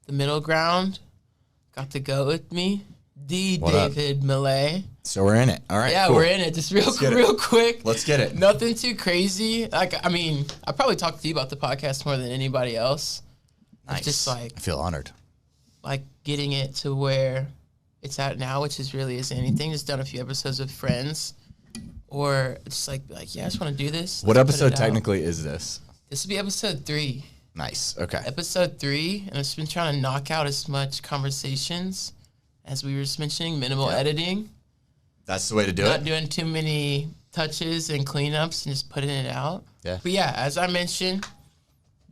the middle ground. Got to go with me, What up? David Millay. So we're in it. All right. Yeah, cool. we're in it. Just real quick. Let's get it. Nothing too crazy. Like, I mean, I probably talked to you about the podcast more than anybody else. Nice. It's just like I feel honored. like getting it to where it's at now, which is really isn't anything. Just done a few episodes with friends, or just like yeah, I just want to do this. What Let's put episode it out. technically is this? This will be episode 3. Nice. Okay. Episode 3, and I've just been trying to knock out as much conversations as we were just mentioning, minimal editing. That's the way to do Not it. doing too many touches and cleanups and just putting it out. Yeah. But yeah, as I mentioned,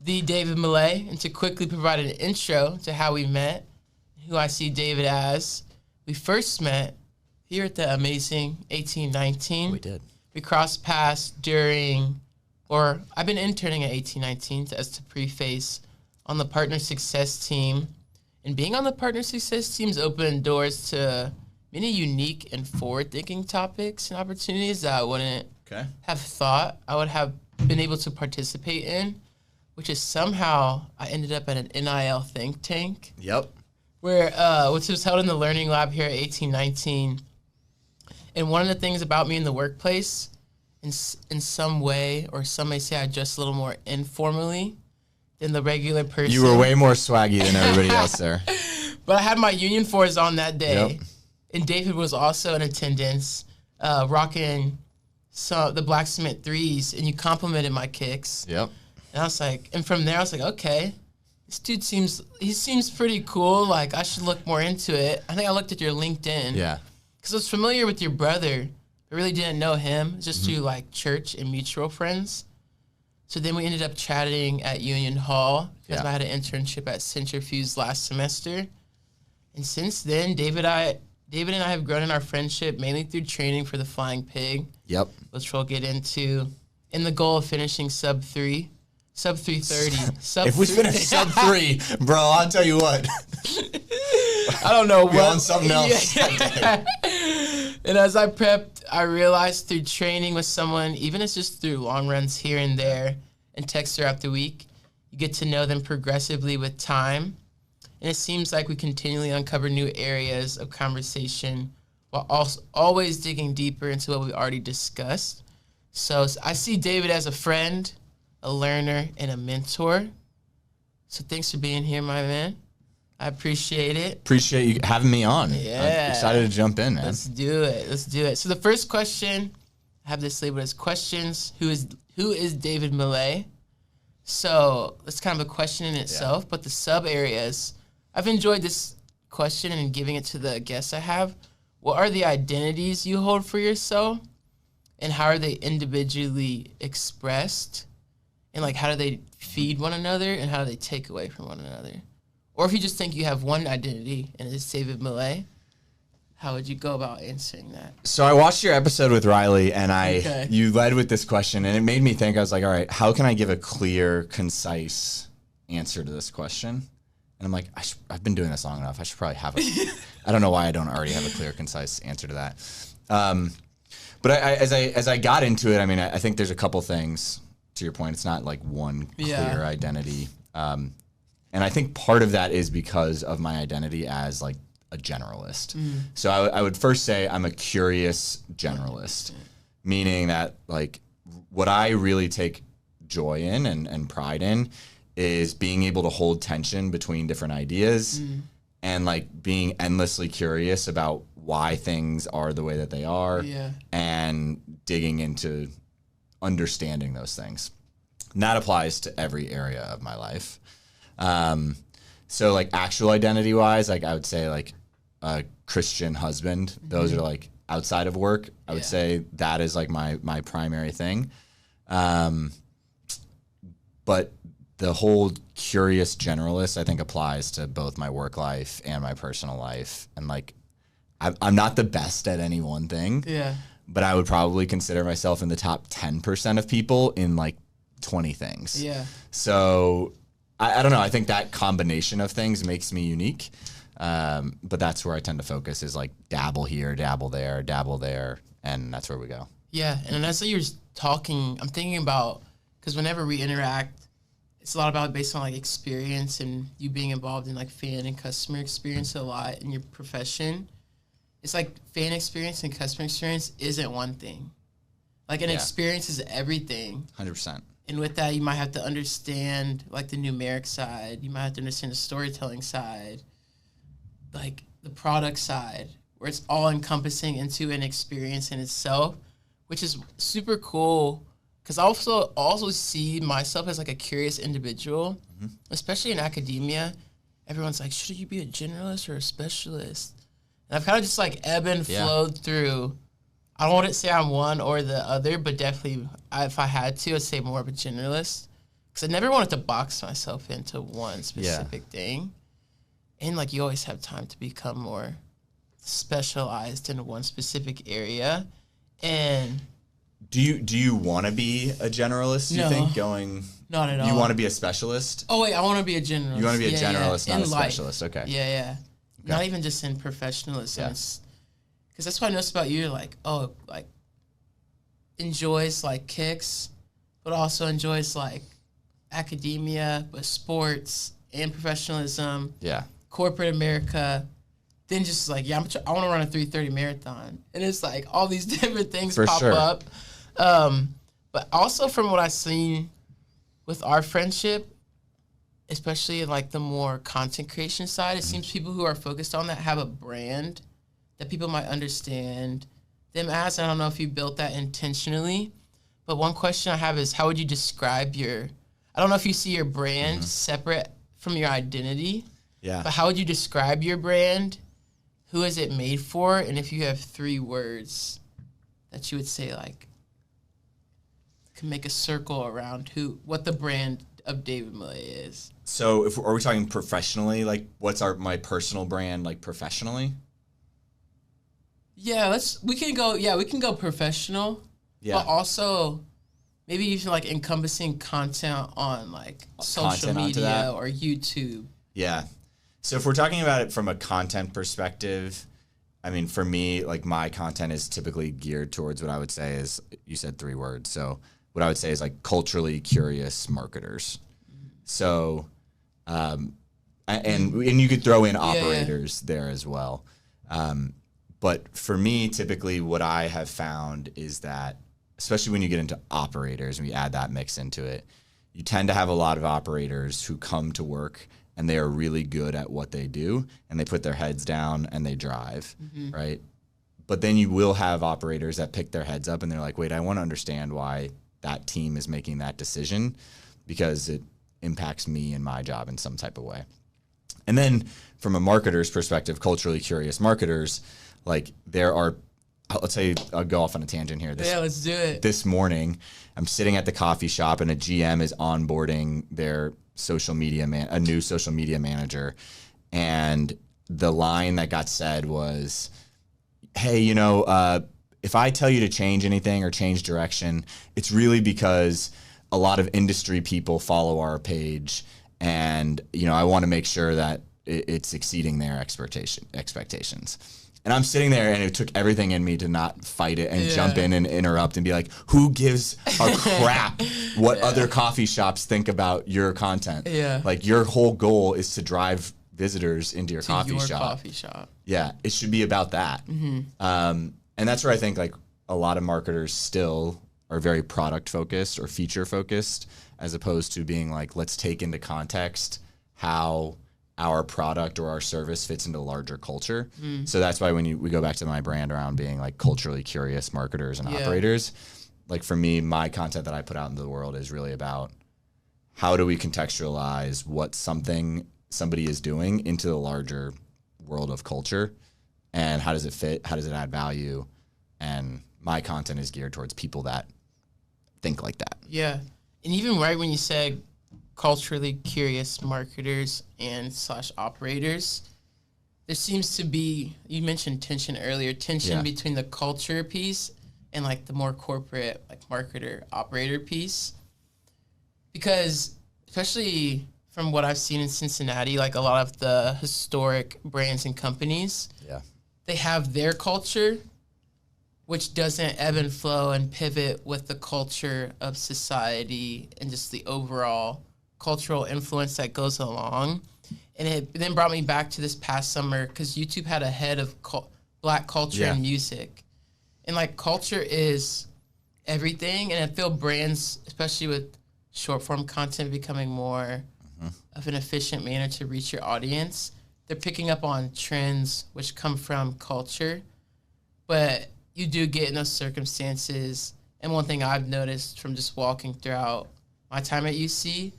the David Millay, and to quickly provide an intro to how we met, who I see David as. We first met here at the amazing 1819. We did. We crossed paths during, or I've been interning at 1819 as to preface on the partner success team. And being on the partner success team's opened doors to many unique and forward-thinking topics and opportunities that I wouldn't have thought I would have been able to participate in, which is somehow I ended up at an NIL think tank. Yep. Where which was held in the Learning Lab here at 1819. And one of the things about me in the workplace, in some way, or some may say I dress a little more informally than the regular person. You were way more swaggy than everybody else there. But I had my Union 4s on that day. Yep. And David was also in attendance, rocking the Black Cement 3s, and you complimented my kicks. Yep. And I was like, and from there I was like, okay, this dude seems pretty cool. Like, I should look more into it. I think I looked at your LinkedIn. Yeah. Because I was familiar with your brother, but really didn't know him, just through like church and mutual friends. So then we ended up chatting at Union Hall because I had an internship at Centrifuge last semester. And since then, David and I have grown in our friendship mainly through training for the Flying Pig, Yep. which we'll get into, in the goal of finishing sub 330. If we finish sub 3, bro, I'll tell you what. I don't know what. We're on something else. Yeah. And as I prepped, I realized through training with someone, even if it's just through long runs here and there and texts throughout the week, you get to know them progressively with time. And it seems like we continually uncover new areas of conversation while also always digging deeper into what we already discussed. So I see David as a friend, a learner, and a mentor. So thanks for being here, my man. I appreciate it. Appreciate you having me on. Yeah. I'm excited to jump in, man. Let's do it. So the first question, I have this labeled as questions. Who is David Millay? So that's kind of a question in itself, but the sub areas, I've enjoyed this question and giving it to the guests I have. What are the identities you hold for yourself, and how are they individually expressed? And like, how do they feed one another, and how do they take away from one another? Or if you just think you have one identity and it's David Millay, how would you go about answering that? So I watched your episode with Riley, and you led with this question, and it made me think. I was like, all right, how can I give a clear, concise answer to this question? And I'm like, I've been doing this long enough. I should probably have I don't know why I don't already have a clear, concise answer to that. But as I got into it, I mean, I think there's a couple things. To your point, it's not like one clear identity. And I think part of that is because of my identity as like a generalist. So I would first say I'm a curious generalist, meaning that like what I really take joy in and pride in is being able to hold tension between different ideas and like being endlessly curious about why things are the way that they are and digging into understanding those things. And that applies to every area of my life. So like actual identity wise, like I would say like a Christian husband, those are like outside of work. I would say that is like my primary thing. But the whole curious generalist, I think, applies to both my work life and my personal life. And like, I'm not the best at any one thing, but I would probably consider myself in the top 10% of people in like 20 things. So I don't know. I think that combination of things makes me unique. But that's where I tend to focus is like dabble here, dabble there, and that's where we go. Yeah, and as you're talking, I'm thinking about, because whenever we interact it's a lot about based on like experience and you being involved in like fan and customer experience a lot in your profession. It's like fan experience and customer experience isn't one thing. Like an experience is everything. 100%. And with that, you might have to understand like the numeric side. You might have to understand the storytelling side, like the product side, where it's all encompassing into an experience in itself, which is super cool. Because I also see myself as like a curious individual, especially in academia. Everyone's like, should you be a generalist or a specialist? And I've kind of just like ebb and flowed through. I don't want to say I'm one or the other, but definitely if I had to, I'd say more of a generalist. Because I never wanted to box myself into one specific thing. And like you always have time to become more specialized in one specific area. And do you want to be a generalist, you think, going? Not at all. You want to be a specialist? Oh, wait, I want to be a generalist. You want to be a generalist, not a specialist. Life. Okay. Yeah. Okay. Not even just in professionalism. Because that's what I noticed about you. Like, enjoys, like, kicks, but also enjoys, like, academia, but sports and professionalism. Yeah. Corporate America. Then just like, I want to run a 3:30 marathon. And it's like all these different things pop up. But also from what I've seen with our friendship, especially in like the more content creation side, it seems people who are focused on that have a brand that people might understand them as. I don't know if you built that intentionally, but one question I have is how would you describe I don't know if you see your brand separate from your identity, but how would you describe your brand? Who is it made for? And if you have 3 words that you would say, like, can make a circle around what the brand of David Millay is. So are we talking professionally? Like, what's my personal brand, like, professionally? Yeah, we can go professional. Yeah. But also maybe even, like, encompassing content on, like, social media or YouTube. Yeah. So if we're talking about it from a content perspective, I mean, for me, like, my content is typically geared towards what I would say is, you said 3 words. So what I would say is, like, culturally curious marketers. So, and you could throw in operators there as well. But for me, typically what I have found is that, especially when you get into operators and we add that mix into it, you tend to have a lot of operators who come to work and they are really good at what they do, and they put their heads down and they drive, right? But then you will have operators that pick their heads up and they're like, wait, I want to understand why that team is making that decision because it impacts me and my job in some type of way. And then from a marketer's perspective, culturally curious marketers, like there are, let's say I'll go off on a tangent here. Let's do it. This morning, I'm sitting at the coffee shop and a GM is onboarding their a new social media manager, and the line that got said was, hey, if I tell you to change anything or change direction, it's really because a lot of industry people follow our page, and I want to make sure that it's exceeding their expectations. And I'm sitting there, and it took everything in me to not fight it and jump in and interrupt and be like, who gives a crap what other coffee shops think about your content? Yeah. Like, your whole goal is to drive visitors into your coffee shop. Yeah, it should be about that. And that's where I think, like, a lot of marketers still are very product focused or feature focused, as opposed to being like, let's take into context how our product or our service fits into larger culture. So that's why when we go back to my brand around being like culturally curious marketers and operators, like for me, my content that I put out into the world is really about how do we contextualize what somebody is doing into the larger world of culture, and how does it fit? How does it add value? And my content is geared towards people that think like that. Yeah. And even right when you said culturally curious marketers and / operators, there seems to be, you mentioned tension earlier, between the culture piece and like the more corporate like marketer operator piece. Because especially from what I've seen in Cincinnati, like a lot of the historic brands and companies, they have their culture, which doesn't ebb and flow and pivot with the culture of society and just the overall cultural influence that goes along. And it then brought me back to this past summer because YouTube had a head of Black culture and music. And like culture is everything. And I feel brands, especially with short form content becoming more of an efficient manner to reach your audience, they're picking up on trends which come from culture. But you do get in those circumstances. And one thing I've noticed from just walking throughout my time at UC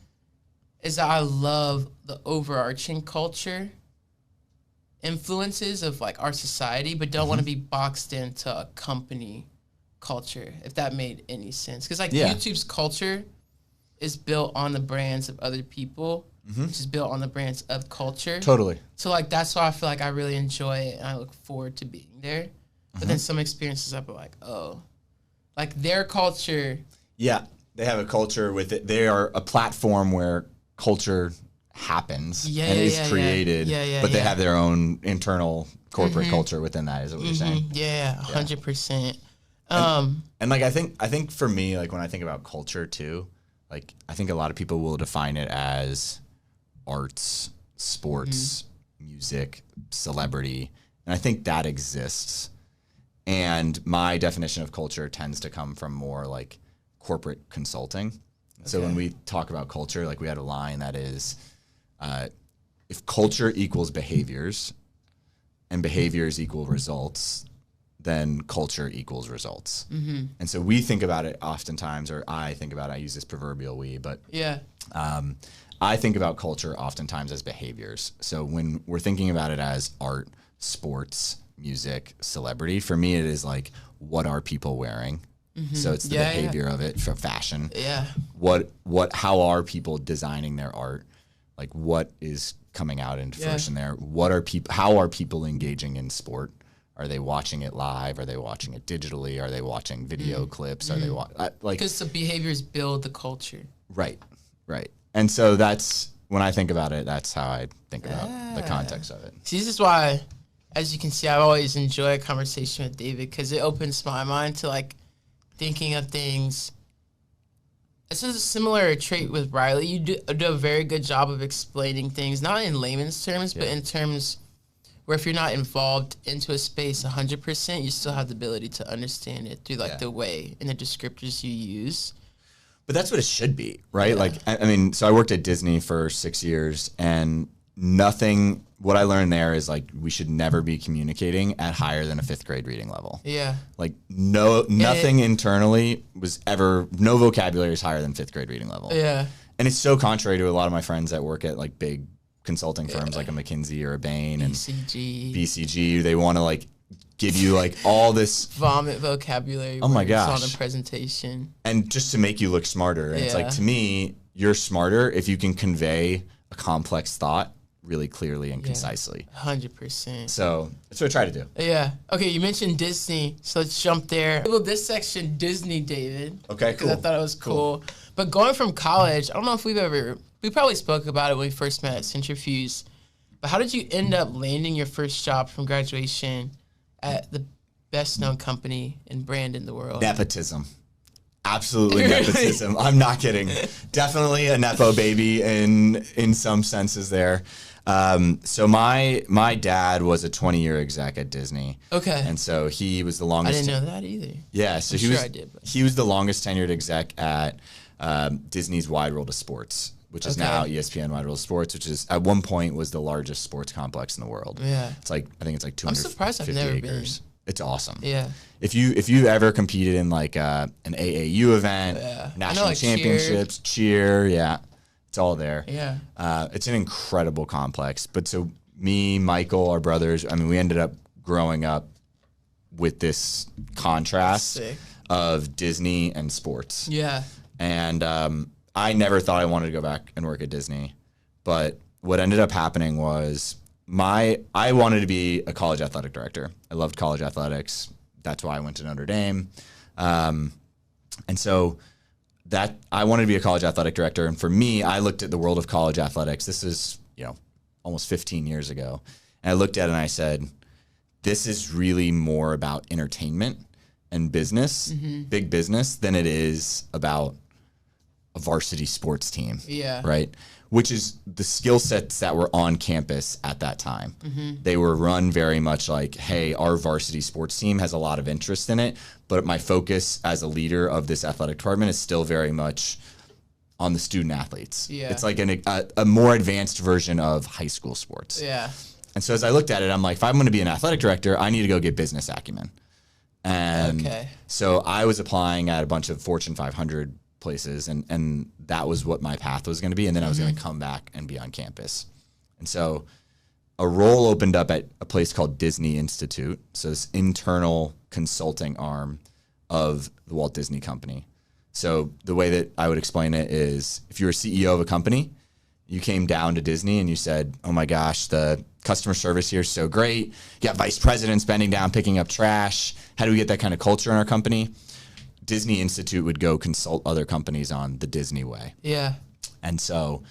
is that I love the overarching culture influences of like our society, but don't want to be boxed into a company culture, if that made any sense. Because like YouTube's culture is built on the brands of other people, which is built on the brands of culture. Totally. So like that's why I feel like I really enjoy it and I look forward to being there. But then some experiences I'll be like, oh, like their culture. Yeah, they have a culture with it. They are a platform where culture happens and is created, but they have their own internal corporate culture within that, is what you're saying. Yeah, 100%. And like I think for me, like when I think about culture too, like I think a lot of people will define it as arts, sports, music, celebrity, and I think that exists. And my definition of culture tends to come from more like corporate consulting. Okay. So when we talk about culture, like we had a line that is, if culture equals behaviors and behaviors equal results, then culture equals results. And so we think about it oftentimes, or I think about it, I use this proverbial we, but I think about culture oftentimes as behaviors. So when we're thinking about it as art, sports, music, celebrity, for me it is like, what are people wearing? So it's the behavior of it, for fashion. How are people designing their art? Like what is coming out into fruition there? How are people engaging in sport? Are they watching it live? Are they watching it digitally? Are they watching video clips? Are they like, because the behaviors build the culture. Right. And so that's when I think about it, that's how I think about the context of it. See, this is why, as you can see, I always enjoy a conversation with David because it opens my mind to like thinking of things. This is a similar trait with Riley. You do a very good job of explaining things, not in layman's terms, but in terms where if you're not involved into a space 100%, you still have the ability to understand it through like the way and the descriptors you use. But that's what it should be, right? Yeah. Like, I mean, so I worked at Disney for 6 years, and what I learned there is like we should never be communicating at higher than a 5th grade reading level. Yeah. Like nothing internally no vocabulary is higher than 5th grade reading level. Yeah. And it's so contrary to a lot of my friends that work at like big consulting firms like a McKinsey or a Bain BCG. They want to like give you like all this vomit vocabulary. Oh my gosh. On a presentation. And just to make you look smarter. And it's like, to me, you're smarter if you can convey a complex thought really clearly and concisely. 100%. So that's what I try to do. Yeah. Okay, you mentioned Disney, so let's jump there. Well, this section, Disney, David. Okay, cool. Because I thought it was cool. But going from college, I don't know if we probably spoke about it when we first met at Centrifuge, but how did you end up landing your first job from graduation at the best-known company and brand in the world? Nepotism. Absolutely nepotism. I'm not kidding. Definitely a nepo baby in some senses there. So my dad was a 20-year exec at Disney. Okay. And so he was the longest. I didn't know that either. Yeah. So he was the longest tenured exec at Disney's Wide World of Sports, which is now ESPN Wide World of Sports, which is at one point was the largest sports complex in the world. Yeah. It's like, I think it's like 250 acres. I'm surprised I've never been. It's awesome. Yeah. If you've ever competed in like an AAU event, national like championships, cheer, it's all there. Yeah. It's an incredible complex. But so me, Michael, our brothers, I mean, we ended up growing up with this contrast of Disney and sports. Yeah. And I never thought I wanted to go back and work at Disney, but what ended up happening was I wanted to be a college athletic director. I loved college athletics. That's why I went to Notre Dame. And so that I wanted to be a college athletic director. And for me, I looked at the world of college athletics. This is, almost 15 years ago. And I looked at it and I said, this is really more about entertainment and business, big business, than it is about a varsity sports team. Yeah. Right? Which is the skill sets that were on campus at that time. They were run very much like, hey, our varsity sports team has a lot of interest in it, but my focus as a leader of this athletic department is still very much on the student athletes. Yeah. It's like a more advanced version of high school sports. Yeah. And so as I looked at it, I'm like, if I'm going to be an athletic director, I need to go get business acumen. And so I was applying at a bunch of Fortune 500 places, and that was what my path was going to be. And then I was going to come back and be on campus. And so a role opened up at a place called Disney Institute. So this internal consulting arm of the Walt Disney Company. So the way that I would explain it is if you're a CEO of a company, you came down to Disney and you said, oh my gosh, the customer service here is so great. You got vice presidents bending down, picking up trash. How do we get that kind of culture in our company? Disney Institute would go consult other companies on the Disney way. Yeah. And so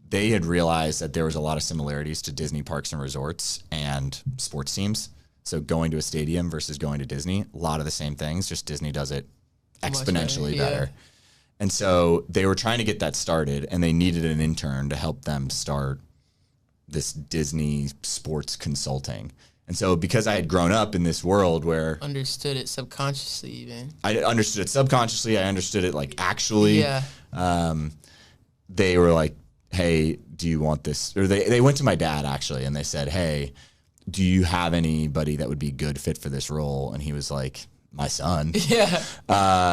they had realized that there was a lot of similarities to Disney parks and resorts and sports teams. So going to a stadium versus going to Disney, a lot of the same things, just Disney does it exponentially better. And so they were trying to get that started, and they needed an intern to help them start this Disney sports consulting. And so because I had grown up in this world where... Understood it subconsciously even. I understood it subconsciously. I understood it like actually. Yeah. They were like, hey, do you want this? Or they went to my dad actually, and they said, hey, do you have anybody that would be good fit for this role? And he was like, my son. Yeah.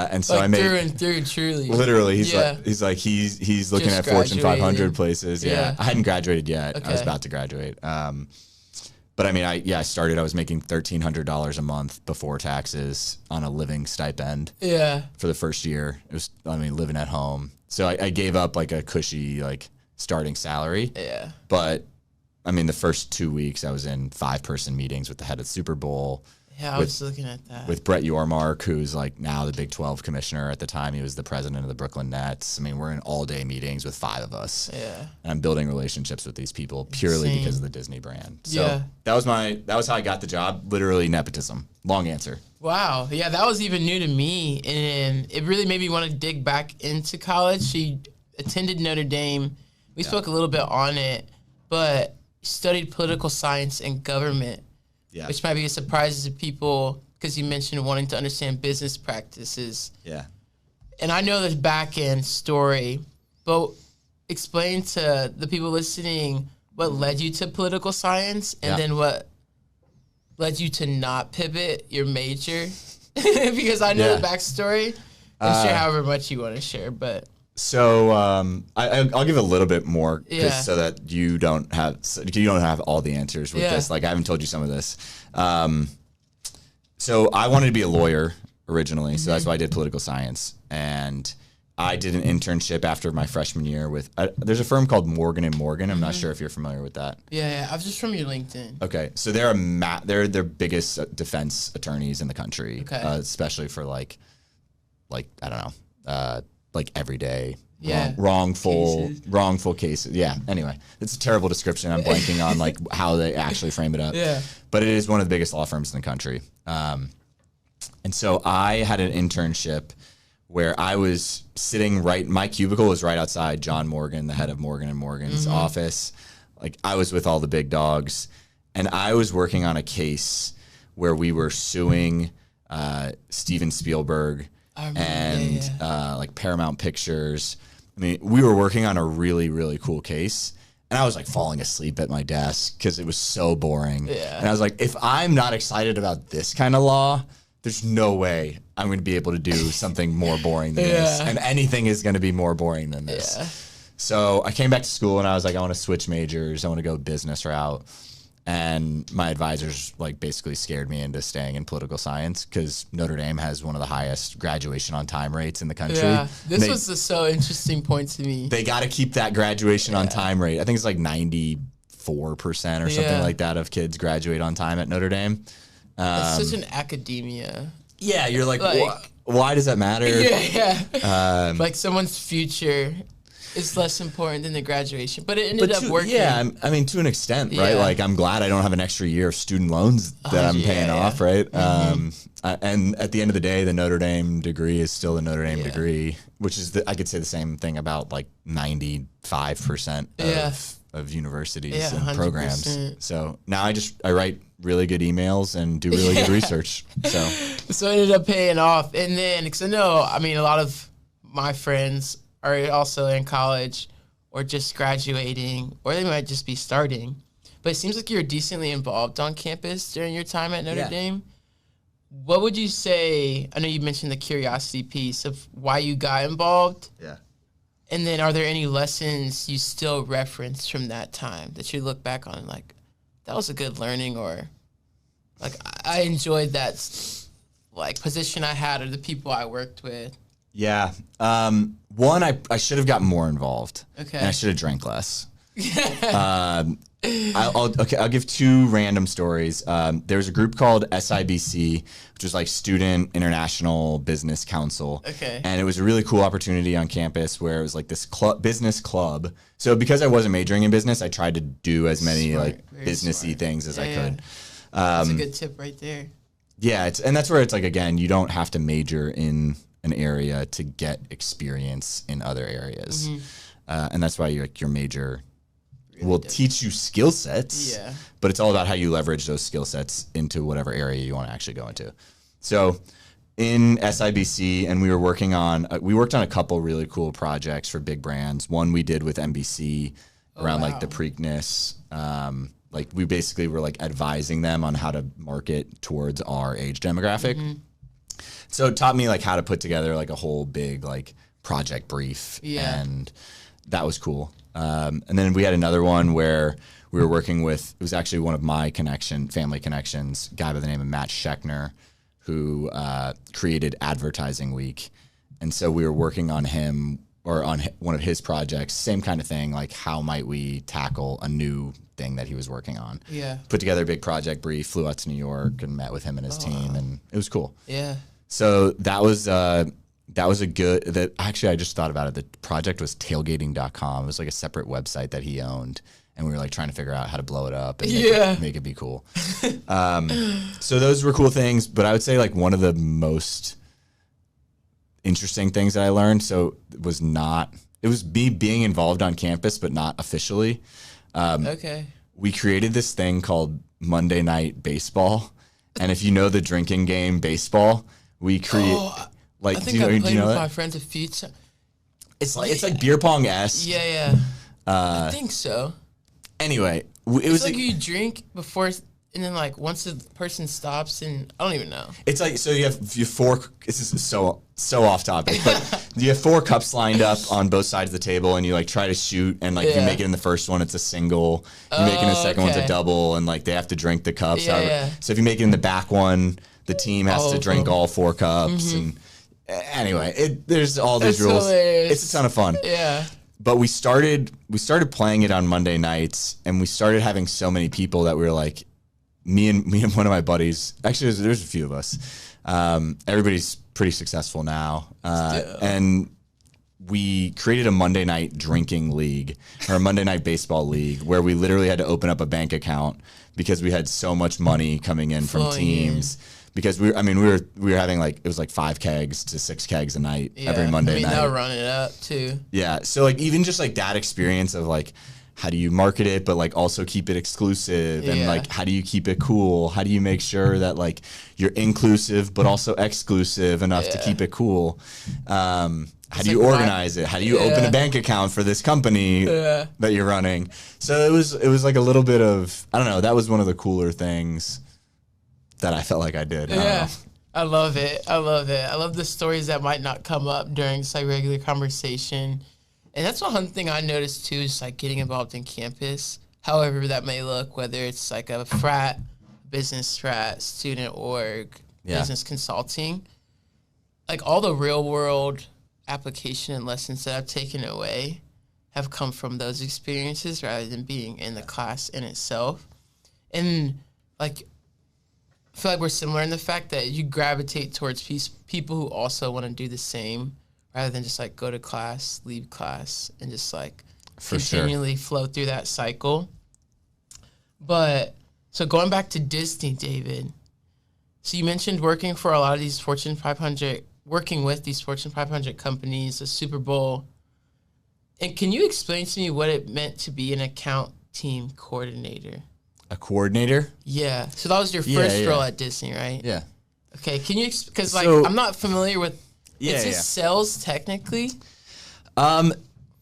And so like I made... through and through, truly. Literally, he's looking Just at Fortune 500 graduated. places. Yeah. I hadn't graduated yet. Okay. I was about to graduate. But I mean, I started, I was making $1,300 a month before taxes on a living stipend. Yeah. For the first year. It was, living at home. So I gave up like a cushy, like starting salary. Yeah. But I mean, the first 2 weeks I was in 5-person meetings with the head of the Super Bowl. Yeah, I was looking at that. With Brett Yormark, who's like now the Big 12 commissioner. At the time, he was the president of the Brooklyn Nets. I mean, we're in all-day meetings with 5 of us. Yeah. And I'm building relationships with these people purely because of the Disney brand. So Yeah. that was how I got the job. Literally nepotism. Long answer. Wow. Yeah, that was even new to me. And it really made me want to dig back into college. She attended Notre Dame. We spoke a little bit on it, but studied political science and government. Yeah. Which might be a surprise to people because you mentioned wanting to understand business practices. Yeah. And I know this back end story, but explain to the people listening what led you to political science and then what led you to not pivot your major. Because I know the backstory. And share however much you want to share, but... So I'll give a little bit more so that you don't have all the answers with this. Like I haven't told you some of this. So I wanted to be a lawyer originally, so that's why I did political science. And I did an internship after my freshman year with there's a firm called Morgan & Morgan. I'm not sure if you're familiar with that. Yeah, I was just from your LinkedIn. Okay, so they're their biggest defense attorneys in the country, especially for like I don't know. Like everyday wrongful cases. Yeah. Anyway, it's a terrible description. I'm blanking on like how they actually frame it up. Yeah. But it is one of the biggest law firms in the country. And so I had an internship where I was sitting my cubicle was right outside John Morgan, the head of Morgan & Morgan's office. Like I was with all the big dogs, and I was working on a case where we were suing Steven Spielberg and like Paramount Pictures. I mean, we were working on a really, really cool case, and I was like falling asleep at my desk because it was so boring. Yeah. And I was like, if I'm not excited about this kind of law, there's no way I'm going to be able to do something more boring than this. And anything is going to be more boring than this. Yeah. So I came back to school, and I was like, I want to switch majors. I want to go business route. And my advisors like basically scared me into staying in political science because Notre Dame has one of the highest graduation on time rates in the country. Yeah, this was a so interesting point to me. They got to keep that graduation on time rate. I think it's like 94% or something like that of kids graduate on time at Notre Dame. It's such an academia. Yeah, you're like why does that matter? Yeah. Like someone's future. It's less important than the graduation, but it ended up working. Yeah, I mean, to an extent, right? Like, I'm glad I don't have an extra year of student loans that I'm paying off, right? And at the end of the day, the Notre Dame degree is still the Notre Dame degree, which is, I could say the same thing about like 95% of universities and 100%. Programs. So now I write really good emails and do really good research. So it ended up paying off. And then, because I know, I mean, a lot of my friends are also in college or just graduating, or they might just be starting. But it seems like you're decently involved on campus during your time at Notre Dame. What would you say, I know you mentioned the curiosity piece of why you got involved. Yeah. And then are there any lessons you still reference from that time that you look back on like, that was a good learning, or like I enjoyed that like position I had or the people I worked with? Yeah. One, I should have gotten more involved. Okay. And I should have drank less. I'll give two random stories. There was a group called SIBC, which was like Student International Business Council. Okay. And it was a really cool opportunity on campus where it was like this business club. So because I wasn't majoring in business, I tried to do as many businessy things as I could. That's a good tip right there. Yeah, and that's where it's like, again, you don't have to major in an area to get experience in other areas. And that's why your major will teach you skill sets, but it's all about how you leverage those skill sets into whatever area you want to actually go into. So in SIBC, and we worked on a couple really cool projects for big brands. One we did with NBC around like the Preakness. Like we basically were like advising them on how to market towards our age demographic. So it taught me like how to put together like a whole big like project brief, and that was cool. And then we had another one where we were working with, it was actually one of my family connections, a guy by the name of Matt Schechner, who created Advertising Week. And so we were working on him, or on one of his projects, same kind of thing, like how might we tackle a new thing that he was working on. Yeah. Put together a big project brief, flew out to New York and met with him and his team, and it was cool. Yeah. So that was a good, actually I just thought about it. The project was tailgating.com. It was like a separate website that he owned. And we were like trying to figure out how to blow it up and make it be cool. So those were cool things, but I would say like one of the most interesting things that I learned, it was me being involved on campus, but not officially. We created this thing called Monday Night Baseball. And if you know the drinking game baseball, we create I think I played with my friends a few times. It's like beer pong-esque. Yeah. I think so. Anyway, it was like you drink before, and then like once the person stops, and I don't even know. It's like, so you have four. This is so off topic, but you have 4 cups lined up on both sides of the table, and you like try to shoot, and like you make it in the first one, it's a single. You make it in the second one's a double, and like they have to drink the cups. So if you make it in the back one, the team has to drink all 4 cups, and anyway, there's all these rules. Hilarious. It's a ton of fun. Yeah. But we started playing it on Monday nights, and we started having so many people that we were like, me and one of my buddies. Actually, there's a few of us. Everybody's pretty successful now, and we created a Monday night drinking league, or a Monday night baseball league, where we literally had to open up a bank account because we had so much money coming in from teams. Because we were having like, it was like 5 kegs to 6 kegs a night every Monday night. Now running it up too. Yeah. So like even just like that experience of like, how do you market it, but like also keep it exclusive, and like how do you keep it cool? How do you make sure that like you're inclusive but also exclusive enough to keep it cool? How do you organize it? How do you open a bank account for this company that you're running? So it was like a little bit of, I don't know, that was one of the cooler things that I felt like I did. I love it. I love the stories that might not come up during just like regular conversation. And that's one thing I noticed too, is like getting involved in campus, however that may look, whether it's like a frat, business frat, student org, business consulting, like all the real world application and lessons that I've taken away have come from those experiences rather than being in the class in itself. And like, I feel like we're similar in the fact that you gravitate towards people who also want to do the same, rather than just like go to class, leave class, and just like For continually flow through that cycle. But so going back to Disney, David, so you mentioned working for a lot of these Fortune 500, working with these Fortune 500 companies, the Super Bowl. And can you explain to me what it meant to be an account team coordinator? A coordinator? Yeah. So that was your first role at Disney, right? Yeah. Okay. Can you, because like I'm not familiar with, is this sales technically?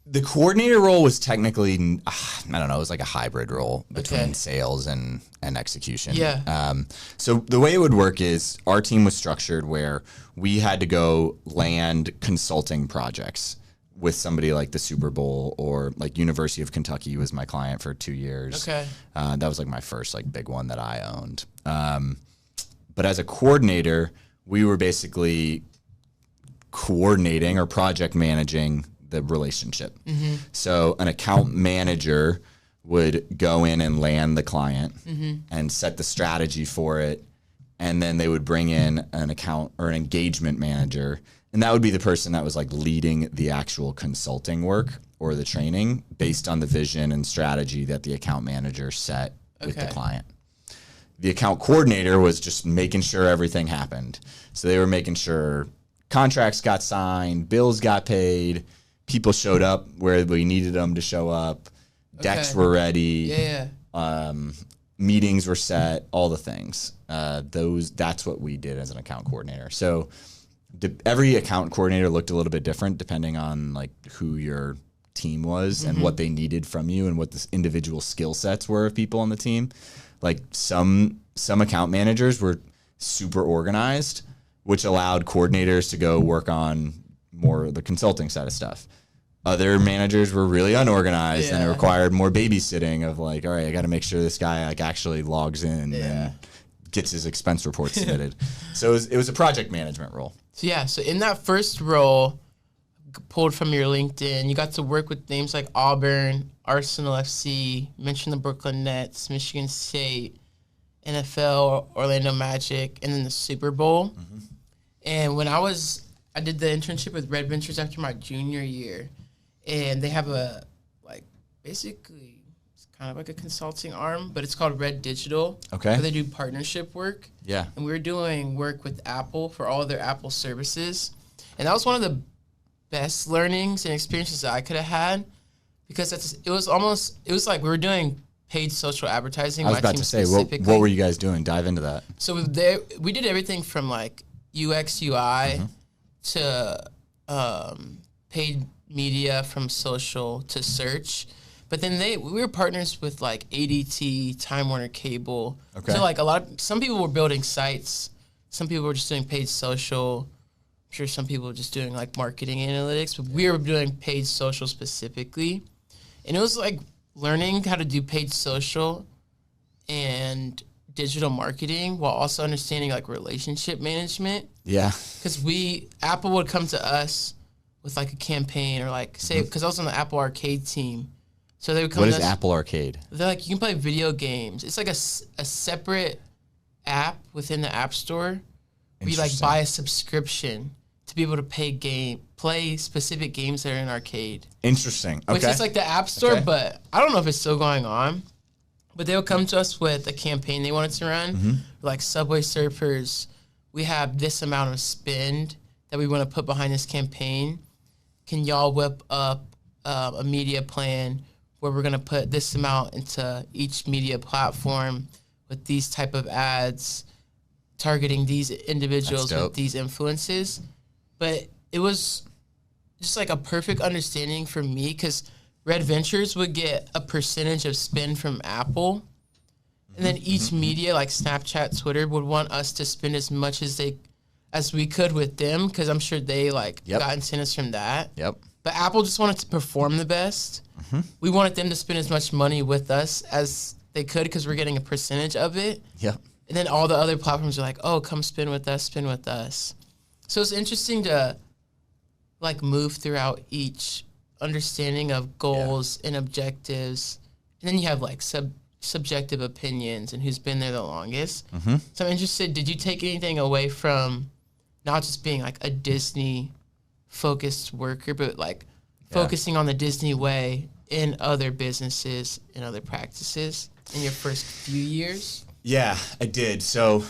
The coordinator role was technically, I don't know, it was like a hybrid role between sales and execution. Yeah. So the way it would work is our team was structured where we had to go land consulting projects with somebody like the Super Bowl, or like University of Kentucky was my client for 2 years. Okay. That was like my first like big one that I owned. But as a coordinator, we were basically coordinating or project managing the relationship. Mm-hmm. So an account manager would go in and land the client and set the strategy for it. And then they would bring in an account or an engagement manager. And that would be the person that was like leading the actual consulting work or the training based on the vision and strategy that the account manager set with the client. The account coordinator was just making sure everything happened. So they were making sure contracts got signed, bills got paid, people showed up where we needed them to show up, decks were ready, meetings were set, all the things. That's what we did as an account coordinator. So every account coordinator looked a little bit different depending on like who your team was and what they needed from you and what the individual skill sets were of people on the team. Like some account managers were super organized, which allowed coordinators to go work on more of the consulting side of stuff. Other managers were really unorganized and it required more babysitting of like, all right, I got to make sure this guy like actually logs in and gets his expense report submitted. So it was a project management role. So so in that first role, pulled from your LinkedIn, you got to work with names like Auburn, Arsenal FC, mentioned the Brooklyn Nets, Michigan State, NFL, Orlando Magic, and then the Super Bowl. And when I did the internship with Red Ventures after my junior year, and they have basically it's kind of like a consulting arm, but it's called Red Digital. Okay. Where they do partnership work. Yeah. And we were doing work with Apple for all of their Apple services. And that was one of the best learnings and experiences that I could have had, because it was like we were doing paid social advertising. I was about to say, what were you guys doing? Dive into that. So we did everything from like UX, UI to paid media, from social to search. But then we were partners with like ADT, Time Warner Cable. Okay. So like some people were building sites. Some people were just doing paid social. I'm sure some people were just doing like marketing analytics, but we were doing paid social specifically. And it was like learning how to do paid social and digital marketing while also understanding like relationship management. Yeah. Because Apple would come to us with like a campaign, or like say, because I was on the Apple Arcade team. So they would come to us. What is Apple Arcade? They're like, you can play video games. It's like a separate app within the App Store where you like buy a subscription to be able to play specific games that are in arcade. Interesting. Okay. Which is like the App Store, but I don't know if it's still going on. But they would come to us with a campaign they wanted to run, like Subway Surfers. We have this amount of spend that we want to put behind this campaign. Can y'all whip up a media plan where we're going to put this amount into each media platform with these type of ads, targeting these individuals with these influences? But it was just like a perfect understanding for me, because Red Ventures would get a percentage of spend from Apple. And then each media, like Snapchat, Twitter, would want us to spend as much as we could with them, because I'm sure they got incentives from that. Yep. But Apple just wanted to perform the best. We wanted them to spend as much money with us as they could, because we're getting a percentage of it. Yep. And then all the other platforms are like, oh, come spend with us, spend with us. So it's interesting to move throughout each understanding of goals and objectives. And then you have subjective opinions and who's been there the longest. So I'm interested, did you take anything away from not just being like a Disney focused worker, but like focusing on the Disney way in other businesses and other practices in your first few years? Yeah, I did. So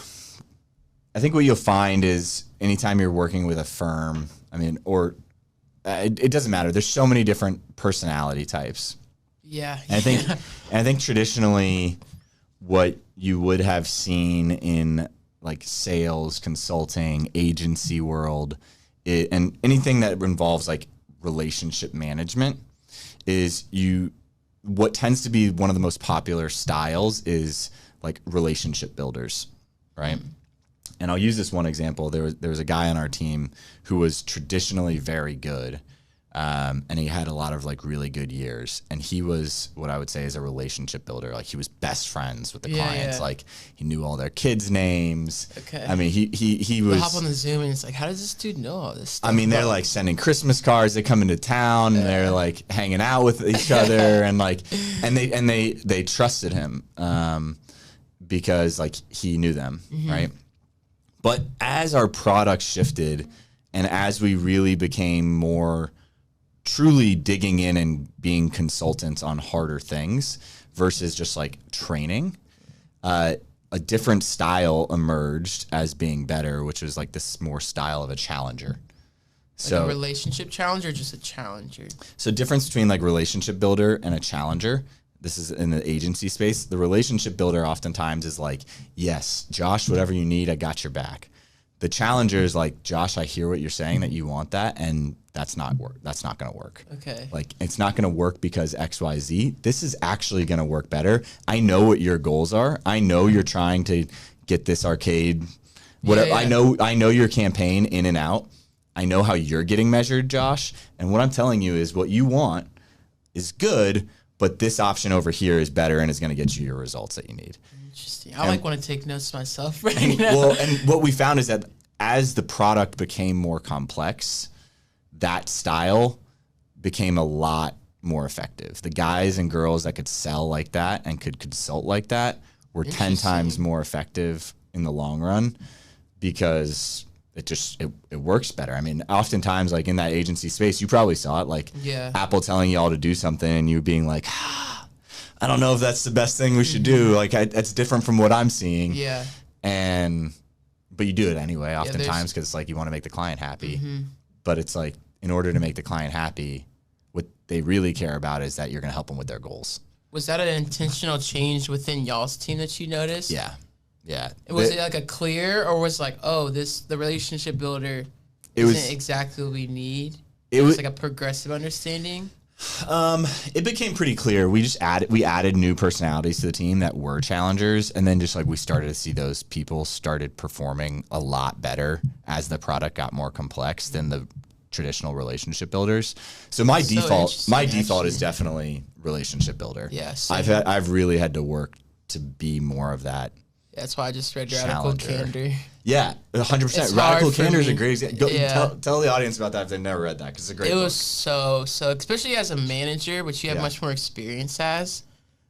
I think what you'll find is anytime you're working with a firm, I mean, or it doesn't matter. There's so many different personality types. Yeah. And I think traditionally what you would have seen in like sales, consulting, agency world, and anything that involves like relationship management is what tends to be one of the most popular styles is like relationship builders, right? And I'll use this one example. There was a guy on our team who was traditionally very good, and he had a lot of like really good years. And he was what I would say is a relationship builder. Like he was best friends with the clients. Yeah. Like he knew all their kids' names. Okay. I mean, he was. Hop on the Zoom and it's like, how does this dude know all this stuff? I mean, they're like sending Christmas cards. They come into town and they're like hanging out with each other and like, and they trusted him because like he knew them, right? But as our product shifted and as we really became more truly digging in and being consultants on harder things versus just like training, a different style emerged as being better, which was like this more style of a challenger. Like a relationship challenger or just a challenger? So difference between like relationship builder and a challenger. This is in the agency space. The relationship builder oftentimes is like, yes, Josh, whatever you need, I got your back. The challenger is like, Josh, I hear what you're saying that you want that, and that's not going to work. Okay. Like it's not going to work because X, Y, Z. This is actually going to work better. I know what your goals are. I know you're trying to get this arcade. Whatever. Yeah. I know your campaign in and out. I know how you're getting measured, Josh. And what I'm telling you is what you want is good, but this option over here is better and is going to get you your results that you need. Interesting. I want to take notes myself right now. Well, and what we found is that as the product became more complex, that style became a lot more effective. The guys and girls that could sell like that and could consult like that were 10 times more effective in the long run because it works better. I mean, oftentimes like in that agency space, you probably saw it like Apple telling y'all to do something and you being like, I don't know if that's the best thing we should do. Like that's different from what I'm seeing. Yeah. But you do it anyway oftentimes because it's like you want to make the client happy. But it's like in order to make the client happy, what they really care about is that you're going to help them with their goals. Was that an intentional change within y'all's team that you noticed? Yeah. Yeah. Was it like a clear or was like, the relationship builder isn't exactly what we need? It was like a progressive understanding? It became pretty clear. We added new personalities to the team that were challengers, and then just like we started to see those people started performing a lot better as the product got more complex than the traditional relationship builders. So my default is definitely relationship builder. Yes. I've really had to work to be more of that. That's why I just read Radical Candor. Yeah, 100%. Radical Candor is a great example. Tell the audience about that if they've never read that, because it's a great book. It was so, especially as a manager, which you have much more experience as,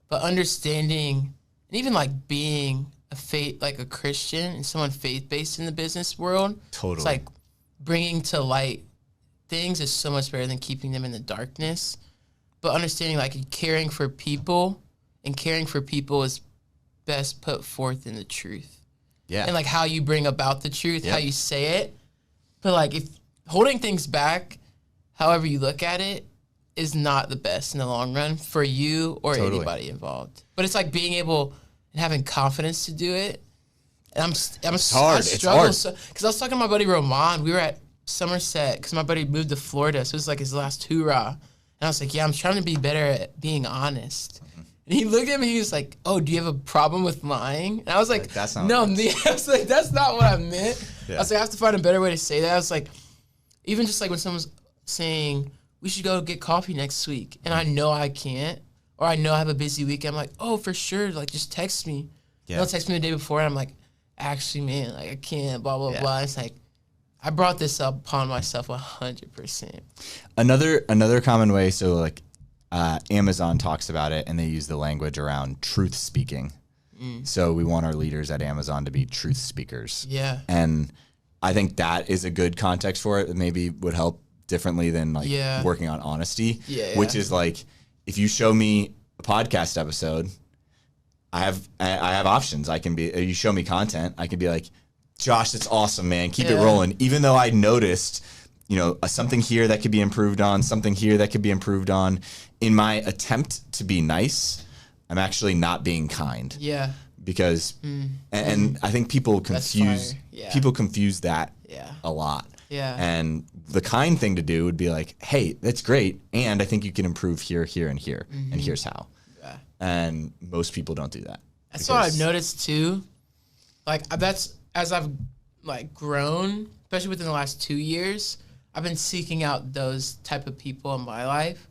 but understanding, and even like being a Christian and someone faith-based in the business world. Totally. It's like bringing to light things is so much better than keeping them in the darkness. But understanding like caring for people is best put forth in the truth. Yeah. And like how you bring about the truth, how you say it. But like if holding things back, however you look at it, is not the best in the long run for you or anybody involved. But it's like being able and having confidence to do it. And it's hard. It's hard. Because I was talking to my buddy Roman. We were at Somerset because my buddy moved to Florida. So it was like his last hoorah. And I was like, I'm trying to be better at being honest. And he looked at me and he was like, oh, do you have a problem with lying? And I was like, that's not no, I was like, that's not what I meant. Yeah. I was like, I have to find a better way to say that. I was like, even just like when someone's saying, we should go get coffee next week, and I know I can't, or I know I have a busy week, I'm like, oh, for sure, like just text me. Yeah. They'll text me the day before, and I'm like, actually, man, like I can't, blah, blah, blah. It's like, I brought this up upon myself 100%. Another common way, so like, Amazon talks about it, and they use the language around truth speaking. So we want our leaders at Amazon to be truth speakers. Yeah. And I think that is a good context for it. It maybe would help differently than like working on honesty, which is like, if you show me a podcast episode, I have options. I can be, you show me content, I can be like, Josh, that's awesome, man. Keep it rolling. Even though I noticed, you know, something here that could be improved on, something here that could be improved on. In my attempt to be nice, I'm actually not being kind. Yeah. Because, and I think people confuse that a lot. Yeah. And the kind thing to do would be like, hey, that's great. And I think you can improve here, here, and here. And here's how. Yeah. And most people don't do that. That's what I've noticed too. Like, that's, as I've like grown, especially within the last 2 years, I've been seeking out those type of people in my life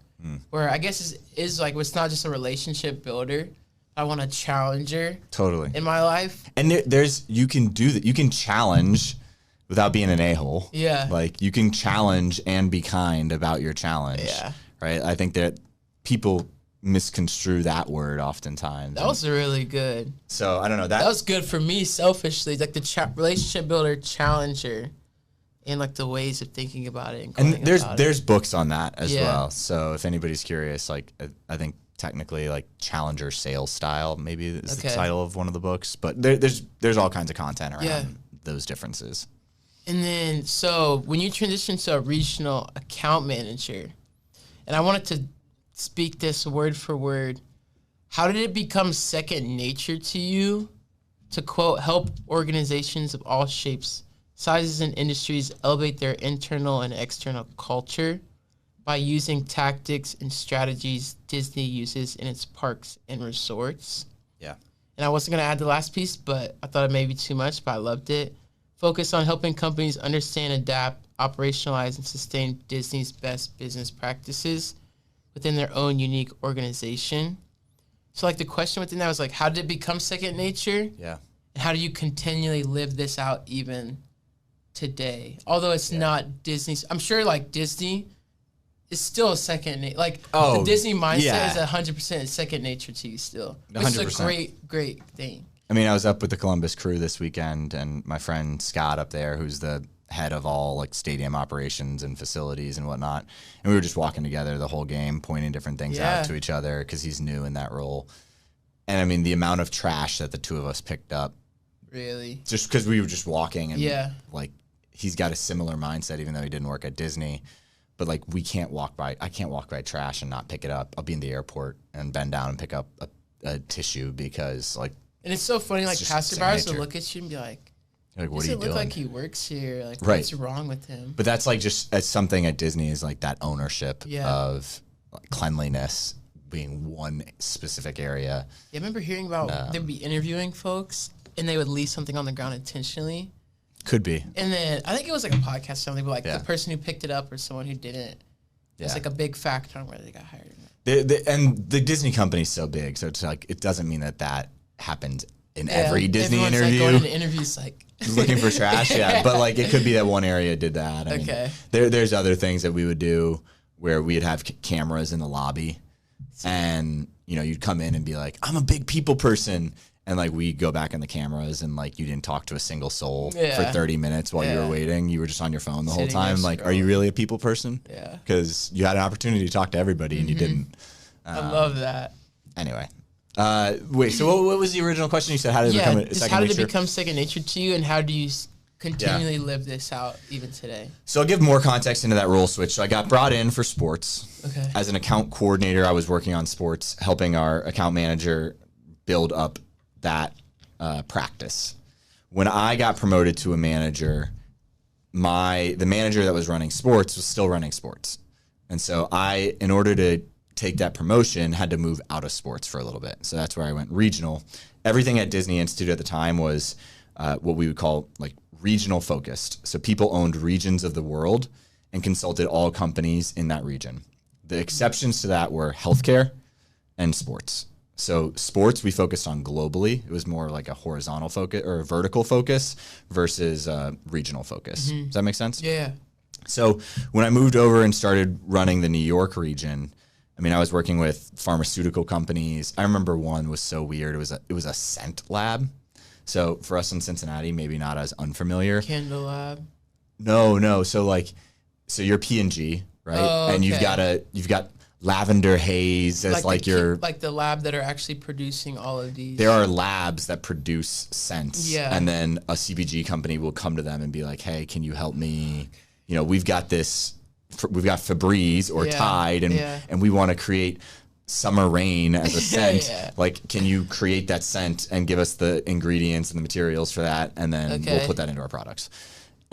where I guess is like, it's not just a relationship builder. I want a challenger in my life. And there's, you can do that. You can challenge without being an a-hole. Yeah. Like, you can challenge and be kind about your challenge. Yeah. Right? I think that people misconstrue that word oftentimes. That was really good. So, I don't know. That was good for me selfishly. Like, the relationship builder, challenger, and like the ways of thinking about it. And there's books on that as well. So, if anybody's curious, like, I think technically like challenger sales style maybe is the title of one of the books, but there's all kinds of content around those differences. And then, so when you transition to a regional account manager, and I wanted to speak this word for word, how did it become second nature to you to, quote, help organizations of all shapes, sizes, and industries elevate their internal and external culture by using tactics and strategies Disney uses in its parks and resorts? Yeah. And I wasn't going to add the last piece, but I thought it may be too much, but I loved it. Focus on helping companies understand, adapt, operationalize, and sustain Disney's best business practices within their own unique organization. So, like, the question within that was, like, how did it become second nature? Yeah. And how do you continually live this out even today? Although it's not Disney's. I'm sure, like, Disney is still a second nature. Like, the Disney mindset is 100% second nature to you still. 100%. It's a great, great thing. I mean, I was up with the Columbus Crew this weekend, and my friend Scott up there, who's the head of all like stadium operations and facilities and whatnot, and we were just walking together the whole game, pointing different things out to each other because he's new in that role. And I mean, the amount of trash that the two of us picked up, really, just because we were just walking, and like, he's got a similar mindset, even though he didn't work at Disney. But like, I can't walk by trash and not pick it up. I'll be in the airport and bend down and pick up a tissue because like. And it's so funny, like, passerbys will look at you and be like, what are you doing? Does it look like he works here? Like, what's wrong with him? But that's like just as something at Disney is like that ownership of like, cleanliness being one specific area. Yeah, I remember hearing about they'd be interviewing folks and they would leave something on the ground intentionally. Could be. And then I think it was like a podcast or something, but like the person who picked it up or someone who didn't. It's like a big factor on whether they got hired or not. And the Disney company's so big, so it's like it doesn't mean that happens in every Disney interview. Like going to interviews like looking for trash, but like it could be that one area did that. I mean, there's other things that we would do where we'd have cameras in the lobby, and you know, you'd come in and be like, I'm a big people person, and like we go back in the cameras and like you didn't talk to a single soul for 30 minutes while you were waiting. You were just on your phone the whole time. Like, are you really a people person? Yeah, because you had an opportunity to talk to everybody and you didn't. I love that. Anyway. Wait, so what was the original question? You said, how did it become a second nature? How did it become second nature to you, and how do you continually live this out even today? So I'll give more context into that role switch. So I got brought in for sports. Okay. As an account coordinator, I was working on sports, helping our account manager build up that practice. When I got promoted to a manager, the manager that was running sports was still running sports. And so I, in order to take that promotion, had to move out of sports for a little bit. So that's where I went regional. Everything at Disney Institute at the time was what we would call like regional focused. So people owned regions of the world and consulted all companies in that region. The exceptions to that were healthcare and sports. So sports we focused on globally. It was more like a horizontal focus or a vertical focus versus regional focus. Does that make sense? Yeah. So when I moved over and started running the New York region, I mean, I was working with pharmaceutical companies. I remember one was so weird. It was a scent lab. So for us in Cincinnati, maybe not as unfamiliar. Candle lab. No. So like so you're P&G, right? Oh, okay. And you've got lavender haze as like your like the lab that are actually producing all of these. There are labs that produce scents, yeah, and then a CPG company will come to them and be like, "Hey, can you help me? You know, we've got Febreze or Tide, and we want to create Summer Rain as a scent. Like, can you create that scent and give us the ingredients and the materials for that, and then we'll put that into our products."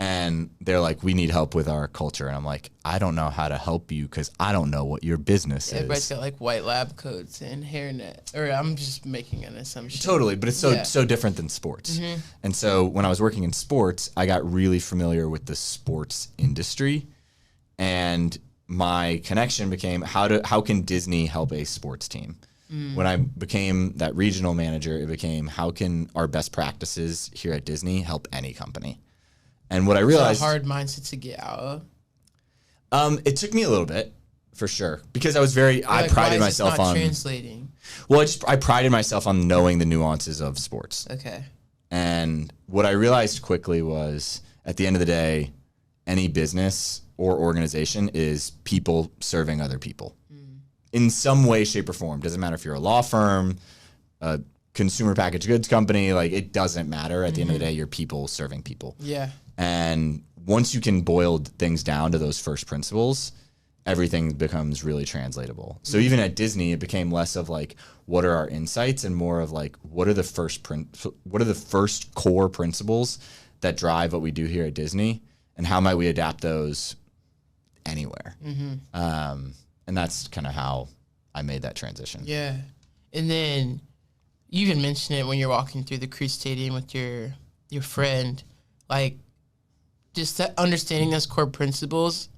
And they're like, "We need help with our culture." And I'm like, "I don't know how to help you because I don't know what your business is." Everybody's got like white lab coats and hairnet. Or I'm just making an assumption. Totally, but it's so different than sports. Mm-hmm. And so when I was working in sports, I got really familiar with the sports industry. And my connection became, how can Disney help a sports team? When I became that regional manager, it became, how can our best practices here at Disney help any company? And what I realized... It's a hard mindset to get out of. It took me a little bit, for sure, because I prided myself on translating. Well, I prided myself on knowing the nuances of sports. Okay. And what I realized quickly was, at the end of the day, any business or organization is people serving other people in some way, shape, or form. Doesn't matter if you're a law firm, a consumer packaged goods company, like, it doesn't matter. At the end of the day, you're people serving people. Yeah. And once you can boil things down to those first principles, everything becomes really translatable. So even at Disney, it became less of like, what are our insights, and more of like, what are the first core principles that drive what we do here at Disney, and how might we adapt those anywhere? And that's kind of how I made that transition. Yeah. And then you even mentioned it when you're walking through the Crew Stadium with your friend, like, just that understanding those core principles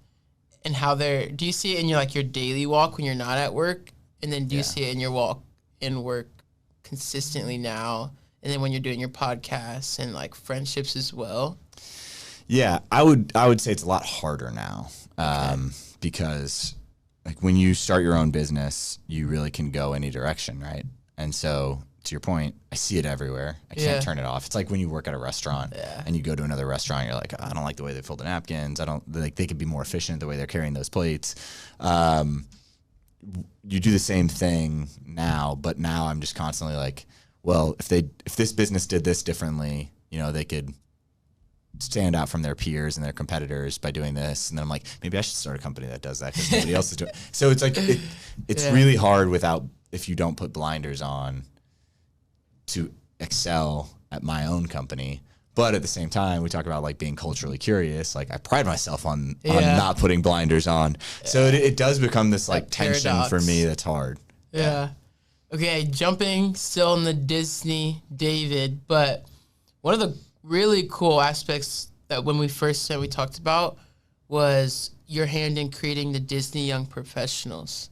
and how do you see it in your daily walk when you're not at work? And then do you see it in your walk in work consistently now? And then when you're doing your podcasts and like friendships as well? Yeah, I would say it's a lot harder now, because like when you start your own business, you really can go any direction, right? And so, to your point, I see it everywhere. I can't turn it off. It's like when you work at a restaurant and you go to another restaurant, you're like, I don't like the way they fold the napkins. They could be more efficient the way they're carrying those plates. You do the same thing now, but now I'm just constantly like, well, if this business did this differently, they could stand out from their peers and their competitors by doing this. And then I'm like, maybe I should start a company that does that because nobody else is doing it. So it's like, it's really hard if you don't put blinders on to excel at my own company. But at the same time, we talk about like being culturally curious. Like, I pride myself on not putting blinders on. So it does become this like tension paradox for me that's hard. Yeah. Okay, jumping still in the Disney, David, but one of the really cool aspects that when we first we talked about was your hand in creating the Disney Young Professionals.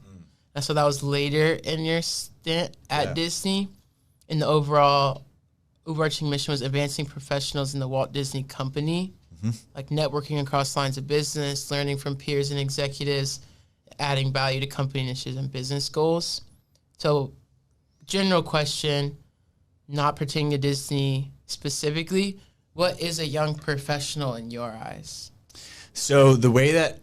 And so that was later in your stint at Disney. And the overarching mission was advancing professionals in the Walt Disney Company, like networking across lines of business, learning from peers and executives, adding value to company initiatives and business goals. So, general question, not pertaining to Disney specifically, what is a young professional in your eyes? So the way that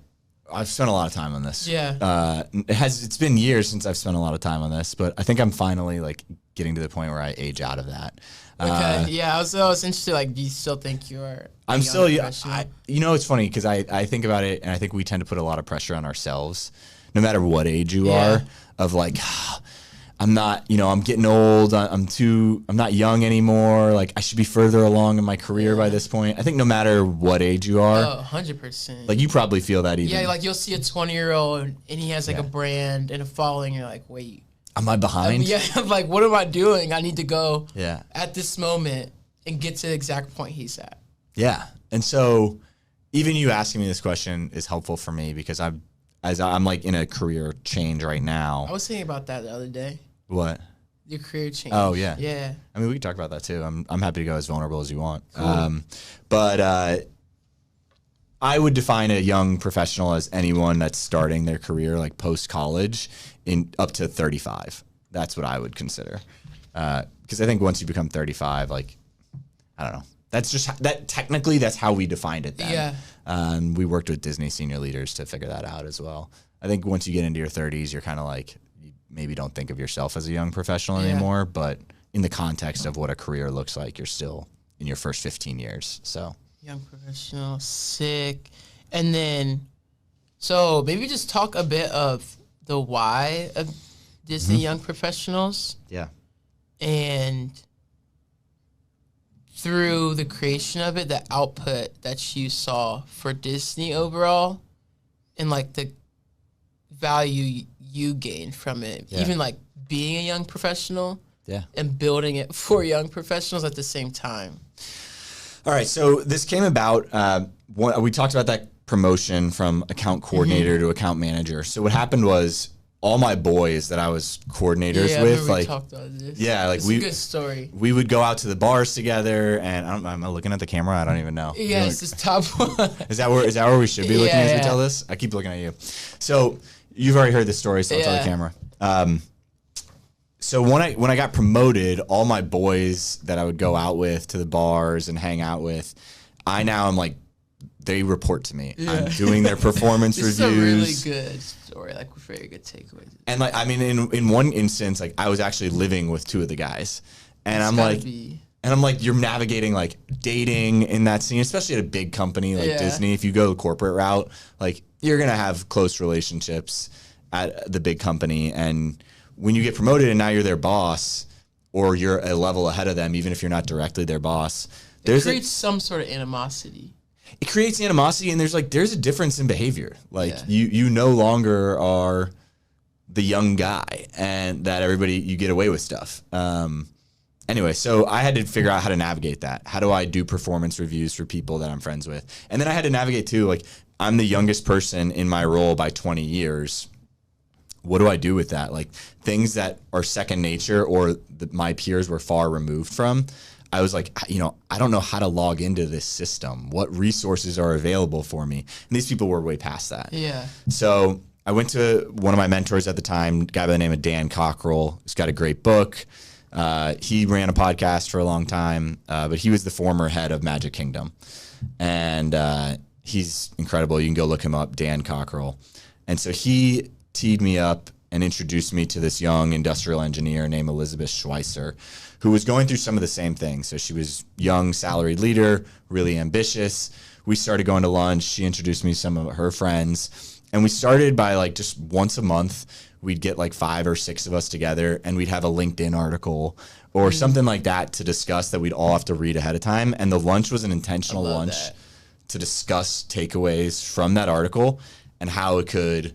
I've spent a lot of time on this. Yeah. It's been years since I've spent a lot of time on this, but I think I'm finally like getting to the point where I age out of that. Okay. I was interested. Like, do you still think you're? I'm still. It's funny because I think about it, and I think we tend to put a lot of pressure on ourselves, no matter what age you are. Of like, I'm not. I'm getting old. I'm not young anymore. Like, I should be further along in my career by this point. I think no matter what age you are. Oh, 100%. Like, you probably feel that even. Yeah, like you'll see a 20-year-old and he has like a brand and a following. And you're like, wait. Am I behind? I'm like, what am I doing? I need to go at this moment and get to the exact point he's at. Yeah. And so even you asking me this question is helpful for me because I'm like in a career change right now. I was thinking about that the other day. What? Your career change. Oh, yeah. Yeah. I mean, we can talk about that too. I'm happy to go as vulnerable as you want. Cool. But I would define a young professional as anyone that's starting their career like post-college in up to 35. That's what I would consider. Because I think once you become 35, like, I don't know, That's just that. Technically, that's how we defined it then. Yeah. We worked with Disney senior leaders to figure that out as well. I think once you get into your 30s, you're kind of like, you maybe don't think of yourself as a young professional anymore, but in the context of what a career looks like, you're still in your first 15 years. So young professional, sick. And then, so maybe just talk a bit of the why of Disney Young Professionals. Yeah. And through the creation of it, the output that you saw for Disney overall, and like the value you gained from it, even like being a young professional, and building it for young professionals at the same time. All right, so this came about. We talked about that promotion from account coordinator to account manager. So what happened was, all my boys that I was coordinators with, like, talked about this. Like it's a good story. We would go out to the bars together, and am I looking at the camera? I don't even know. Yeah, it's this top one. Is that where we should be looking as we tell this? I keep looking at you. So you've already heard this story, so I'll tell the camera. So when I got promoted, all my boys that I would go out with to the bars and hang out with, I'm like, they report to me. Yeah. I'm doing their performance reviews. This is a really good story, like very good takeaways. And like, I mean, in one instance, like I was actually living with two of the guys, and I'm like, you're navigating like dating in that scene, especially at a big company like Disney. If you go the corporate route, like you're gonna have close relationships at the big company, and when you get promoted and now you're their boss, or you're a level ahead of them, even if you're not directly their boss, it creates some sort of animosity. It creates animosity, and there's a difference in behavior. Like you no longer are the young guy, and that you get away with stuff. Anyway, so I had to figure out how to navigate that. How do I do performance reviews for people that I'm friends with? And then I had to navigate too, like, I'm the youngest person in my role by 20 years. What do I do with that? Like, things that are second nature or my peers were far removed from. I was like, I don't know how to log into this system. What resources are available for me? And these people were way past that. Yeah. So I went to one of my mentors at the time, a guy by the name of Dan Cockrell. He's got a great book. He ran a podcast for a long time, but he was the former head of Magic Kingdom. And he's incredible. You can go look him up, Dan Cockrell. And so he teed me up and introduced me to this young industrial engineer named Elizabeth Schweitzer, who was going through some of the same things. So she was young, salaried leader, really ambitious. We started going to lunch. She introduced me to some of her friends. And we started by like just once a month, we'd get like 5 or 6 of us together, and we'd have a LinkedIn article or something like that to discuss that we'd all have to read ahead of time. And the lunch was an intentional lunch to discuss takeaways from that article and how it could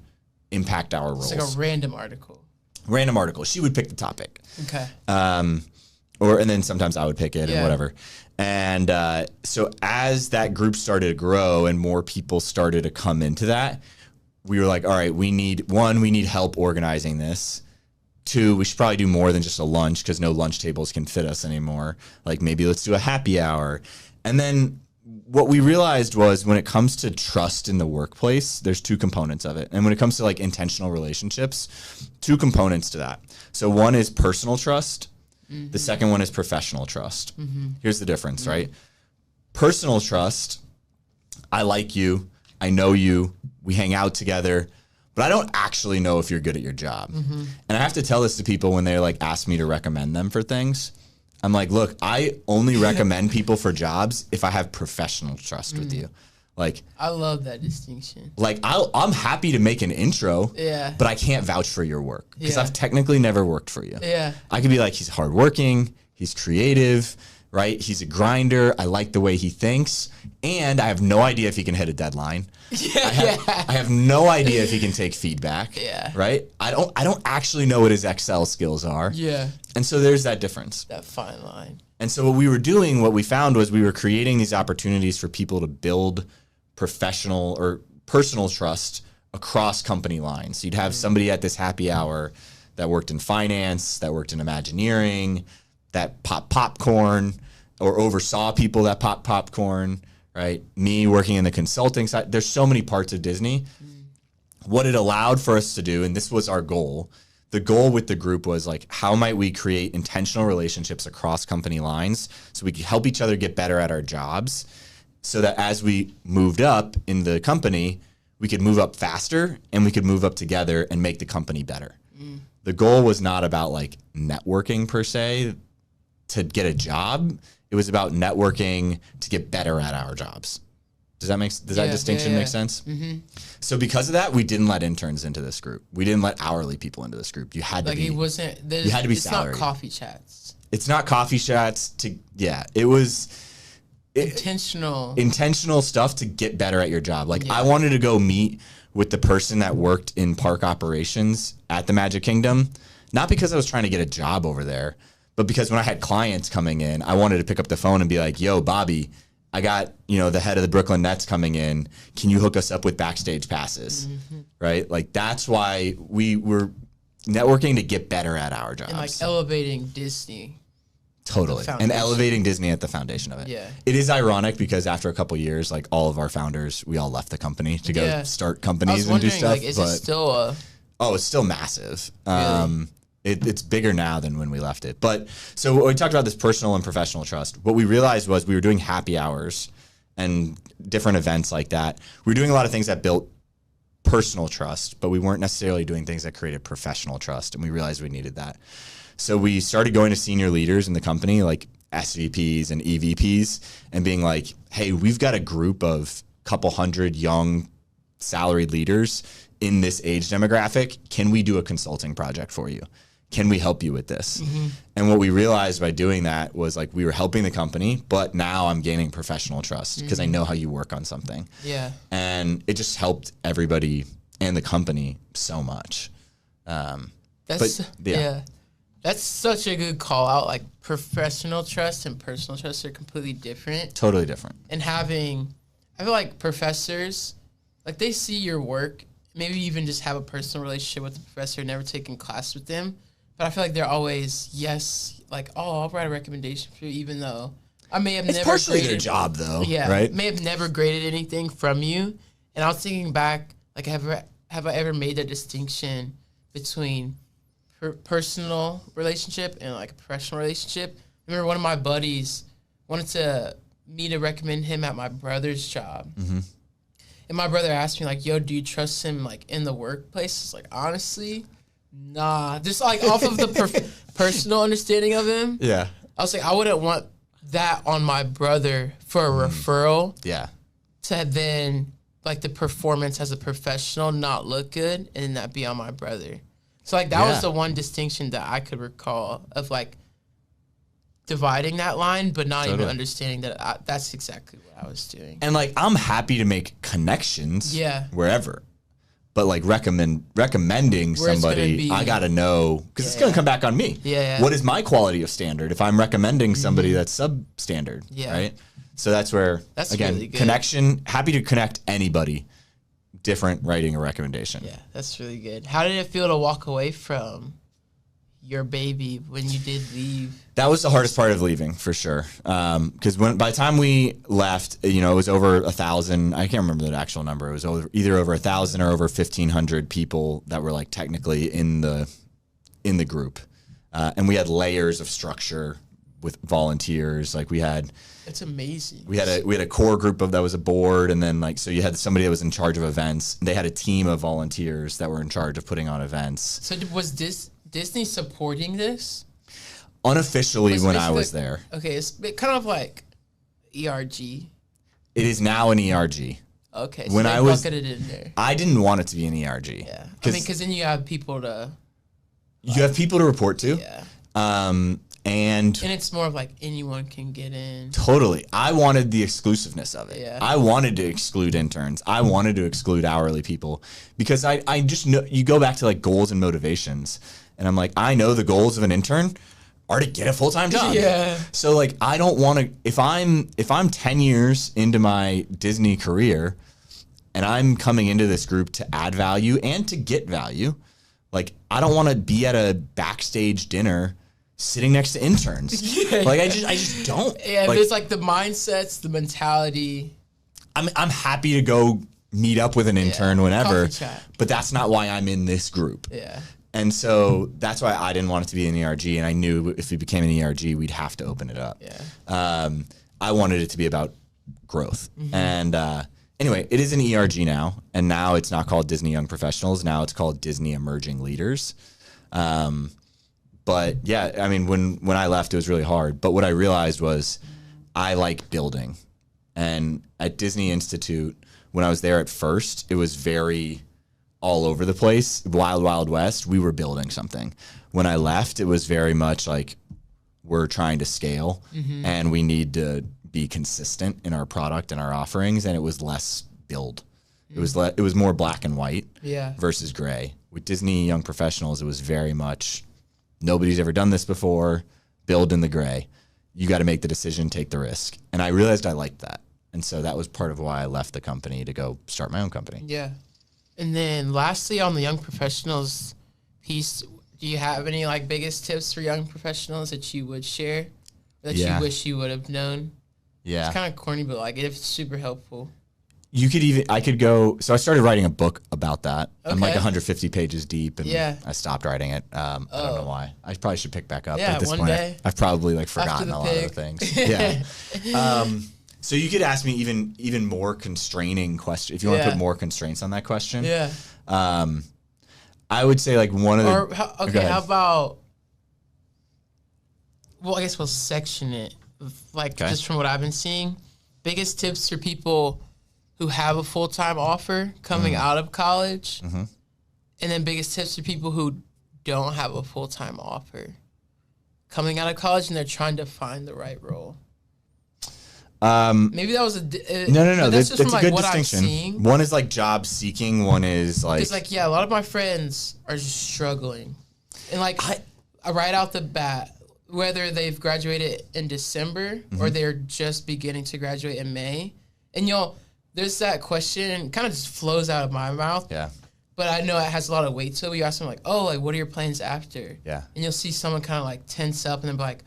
impact our roles. It's like a random article. Random article. She would pick the topic. Okay. And then sometimes I would pick it and whatever. And so as that group started to grow and more people started to come into that, we were like, all right, we need help organizing this. 2, we should probably do more than just a lunch, because no lunch tables can fit us anymore. Like, maybe let's do a happy hour. And then what we realized was, when it comes to trust in the workplace, there's 2 components of it. And when it comes to like intentional relationships, 2 components to that. So one is personal trust. The second one is professional trust. Here's the difference, right? Personal trust, I like you, I know you, we hang out together, but I don't actually know if you're good at your job. And I have to tell this to people when they like ask me to recommend them for things. I'm like, look, I only recommend people for jobs if I have professional trust with you. Like, I love that distinction. Like, I'm happy to make an intro, but I can't vouch for your work, because I've technically never worked for you. I could be like, he's hardworking, he's creative, right? He's a grinder. I like the way he thinks, and I have no idea if he can hit a deadline. I have no idea if he can take feedback. Right? I don't actually know what his Excel skills are. And so there's that difference. That fine line. And so what we were doing, what we found was we were creating these opportunities for people to build professional or personal trust across company lines. So you'd have somebody at this happy hour that worked in finance, that worked in Imagineering, that popped popcorn or oversaw people that popped popcorn, right? Me working in the consulting side. There's so many parts of Disney. What it allowed for us to do, and this was our goal, the goal with the group was like, how might we create intentional relationships across company lines so we could help each other get better at our jobs, so that as we moved up in the company, we could move up faster and we could move up together and make the company better. The goal was not about like networking per se to get a job. It was about networking to get better at our jobs. Does that distinction make sense? Mm-hmm. So because of that, we didn't let interns into this group. We didn't let hourly people into this group. You had to be. It wasn't. You had to be it's salaried. It's not coffee chats. It's not coffee chats. It was intentional stuff to get better at your job. Like I wanted to go meet with the person that worked in park operations at the Magic Kingdom, not because I was trying to get a job over there, but because when I had clients coming in, I wanted to pick up the phone and be like, yo, Bobby, I got, the head of the Brooklyn Nets coming in. Can you hook us up with backstage passes? Mm-hmm. Right? Like that's why we were networking to get better at our jobs. And like elevating Disney. Totally. And elevating Disney at the foundation of it. Yeah. It is ironic because after a couple of years, like all of our founders, we all left the company to go start companies and do stuff. Like, is it still a... Oh, it's still massive. Really? It's bigger now than when we left it. But so we talked about this personal and professional trust. What we realized was we were doing happy hours and different events like that. We were doing a lot of things that built personal trust, but we weren't necessarily doing things that created professional trust. And we realized we needed that. So we started going to senior leaders in the company, like SVPs and EVPs, and being like, hey, we've got a group of couple hundred young salaried leaders in this age demographic. Can we do a consulting project for you? Can we help you with this? Mm-hmm. And what we realized by doing that was like we were helping the company, but now I'm gaining professional trust because I know how you work on something. Yeah. And it just helped everybody and the company so much. That's such a good call out. Like professional trust and personal trust are completely different. Totally different. And I feel like professors, like they see your work, maybe even just have a personal relationship with the professor, never taken class with them. But I feel like they're always, I'll write a recommendation for you, even though I may have never graded. It's partially their job, though, right? May have never graded anything from you. And I was thinking back, like, have I ever made that distinction between personal relationship and, like, a professional relationship? I remember one of my buddies wanted me to recommend him at my brother's job. Mm-hmm. And my brother asked me, like, yo, do you trust him, like, in the workplace? It's like, honestly, nah. Just, like, off of the personal understanding of him. Yeah. I was like, I wouldn't want that on my brother for a referral. Yeah. To then, like, the performance as a professional not look good and that be on my brother. So, like, that was the one distinction that I could recall of, like, dividing that line, but not even understanding that that's exactly what I was doing. And, like, I'm happy to make connections wherever. But, like, recommending somebody, I got to know, because it's going to come back on me. Yeah. What is my quality of standard if I'm recommending somebody that's substandard, right? So that's where, again, really connection, happy to connect anybody. Different writing a recommendation. Yeah, that's really good. How did it feel to walk away from your baby when you did leave? That was the hardest part of leaving, for sure. Because by the time we left, it was over 1,000. I can't remember the actual number. It was either over 1,000 or over 1,500 people that were like technically in the group, and we had layers of structure with volunteers. Like we had. It's amazing. We had a core group that was a board, and then so you had somebody that was in charge of events. They had a team of volunteers that were in charge of putting on events. So was Disney supporting this? Unofficially, when I was there. Okay, it's kind of like ERG. It is now an ERG. Okay, so they bucketed it in there. I didn't want it to be an ERG. Yeah, because then you have people to. You have people to report to. Yeah. And it's more of like anyone can get in. Totally. I wanted the exclusiveness of it. Yeah. I wanted to exclude interns. I wanted to exclude hourly people because I just know you go back to like goals and motivations. And I'm like, I know the goals of an intern are to get a full-time job. Yeah. So like I don't want to if I'm 10 years into my Disney career and I'm coming into this group to add value and to get value, like I don't want to be at a backstage dinner sitting next to interns. I just don't. Yeah, there's like the mindsets, the mentality. I'm happy to go meet up with an intern whenever, but that's not why I'm in this group. Yeah. And so that's why I didn't want it to be an ERG. And I knew if it became an ERG, we'd have to open it up. Yeah. I wanted it to be about growth. And anyway, it is an ERG now. And now it's not called Disney Young Professionals. Now it's called Disney Emerging Leaders. But yeah, I mean, when I left, it was really hard. But what I realized was I like building. And at Disney Institute, when I was there at first, it was very all over the place, wild, wild west. We were building something. When I left, it was very much like we're trying to scale and we need to be consistent in our product and our offerings. And it was less build. It was more black and white versus gray. With Disney Young Professionals, it was very much nobody's ever done this before. Build in the gray. You got to make the decision, take the risk. And I realized I liked that. And so that was part of why I left the company to go start my own company. Yeah. And then lastly, on the young professionals piece, do you have any like biggest tips for young professionals that you would share that you wish you would have known? Yeah. It's kind of corny, but like it's super helpful. I could go, so I started writing a book about that. Okay. I'm like 150 pages deep and I stopped writing it. I don't know why. I probably should pick back up at this point. Day. I've probably like forgotten a lot of the things. Yeah. So you could ask me even more constraining questions if you want to put more constraints on that question. Yeah. I would say like one of the. How about? Well, I guess we'll section it. Like just from what I've been seeing, biggest tips for people who have a full-time offer coming out of college, and then biggest tips for people who don't have a full-time offer coming out of college and they're trying to find the right role. Maybe that was no. That's a good distinction. One is like job seeking. One is like because a lot of my friends are just struggling, and like right out the bat, whether they've graduated in December or they're just beginning to graduate in May, and there's that question kind of just flows out of my mouth. Yeah. But I know it has a lot of weight to it. You ask them like, oh, like what are your plans after? Yeah. And you'll see someone kind of like tense up and then be like,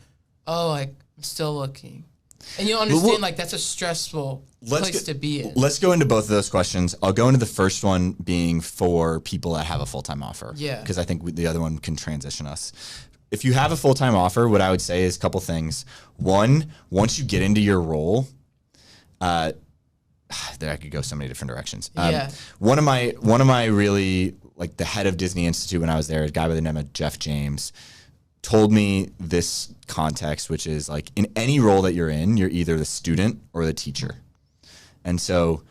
oh, like I'm still looking. And you'll understand, like, that's a stressful place to be in. Let's go into both of those questions. I'll go into the first one being for people that have a full-time offer. Yeah. Because I think the other one can transition us. If you have a full-time offer, what I would say is a couple things. One, once you get into your role, there I could go so many different directions. One of my really, like, the head of Disney Institute when I was there, a guy by the name of Jeff James, told me this context, which is like in any role that you're in, you're either the student or the teacher. And so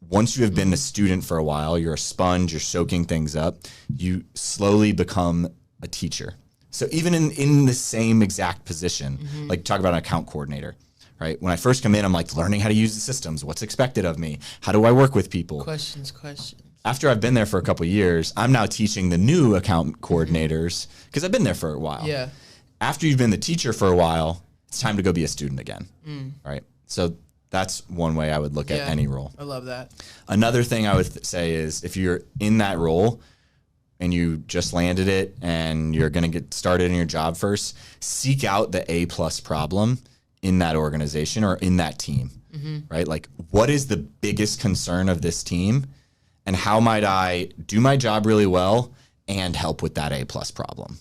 once you have been a student for a while, you're a sponge, you're soaking things up, you slowly become a teacher. So even in the same exact position, like talk about an account coordinator, right? When I first come in, I'm like learning how to use the systems. What's expected of me? How do I work with people? Questions. After I've been there for a couple of years, I'm now teaching the new account coordinators because I've been there for a while. Yeah. After you've been the teacher for a while, it's time to go be a student again, right? So that's one way I would look at any role. I love that. Another thing I would say is if you're in that role and you just landed it and you're going to get started in your job first, seek out the A+ problem in that organization or in that team, right? Like what is the biggest concern of this team? And how might I do my job really well and help with that A+ problem?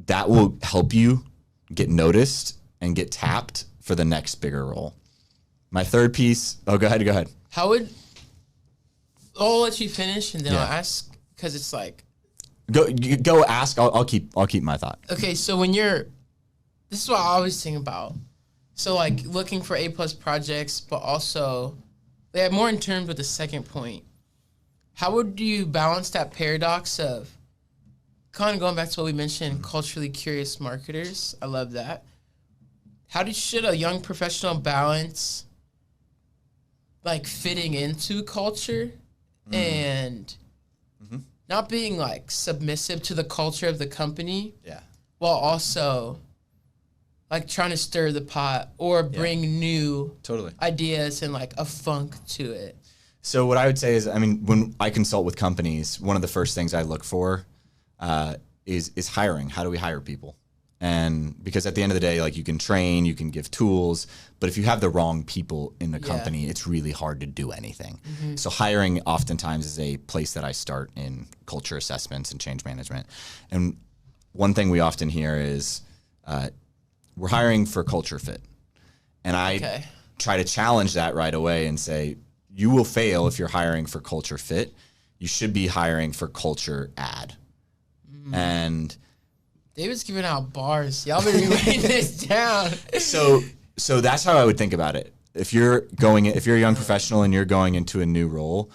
That will help you get noticed and get tapped for the next bigger role. My third piece. Go ahead. I'll let you finish and then I'll ask because it's like. Go ask. I'll keep my thought. Okay, so this is what I always think about. So like looking for A+ projects, but also they have more in terms with the second point. How would you balance that paradox of kind of going back to what we mentioned, culturally curious marketers? I love that. Should a young professional balance like fitting into culture and not being like submissive to the culture of the company while also like trying to stir the pot or bring new ideas and like a funk to it? So what I would say is, I mean, when I consult with companies, one of the first things I look for is hiring. How do we hire people? And because at the end of the day, like you can train, you can give tools, but if you have the wrong people in the company, it's really hard to do anything. So hiring oftentimes is a place that I start in culture assessments and change management. And one thing we often hear is we're hiring for culture fit. And I try to challenge that right away and say, you will fail if you're hiring for culture fit. You should be hiring for culture add. And David's giving out bars. Y'all better be writing this down. So that's how I would think about it. If you're a young professional and you're going into a new role,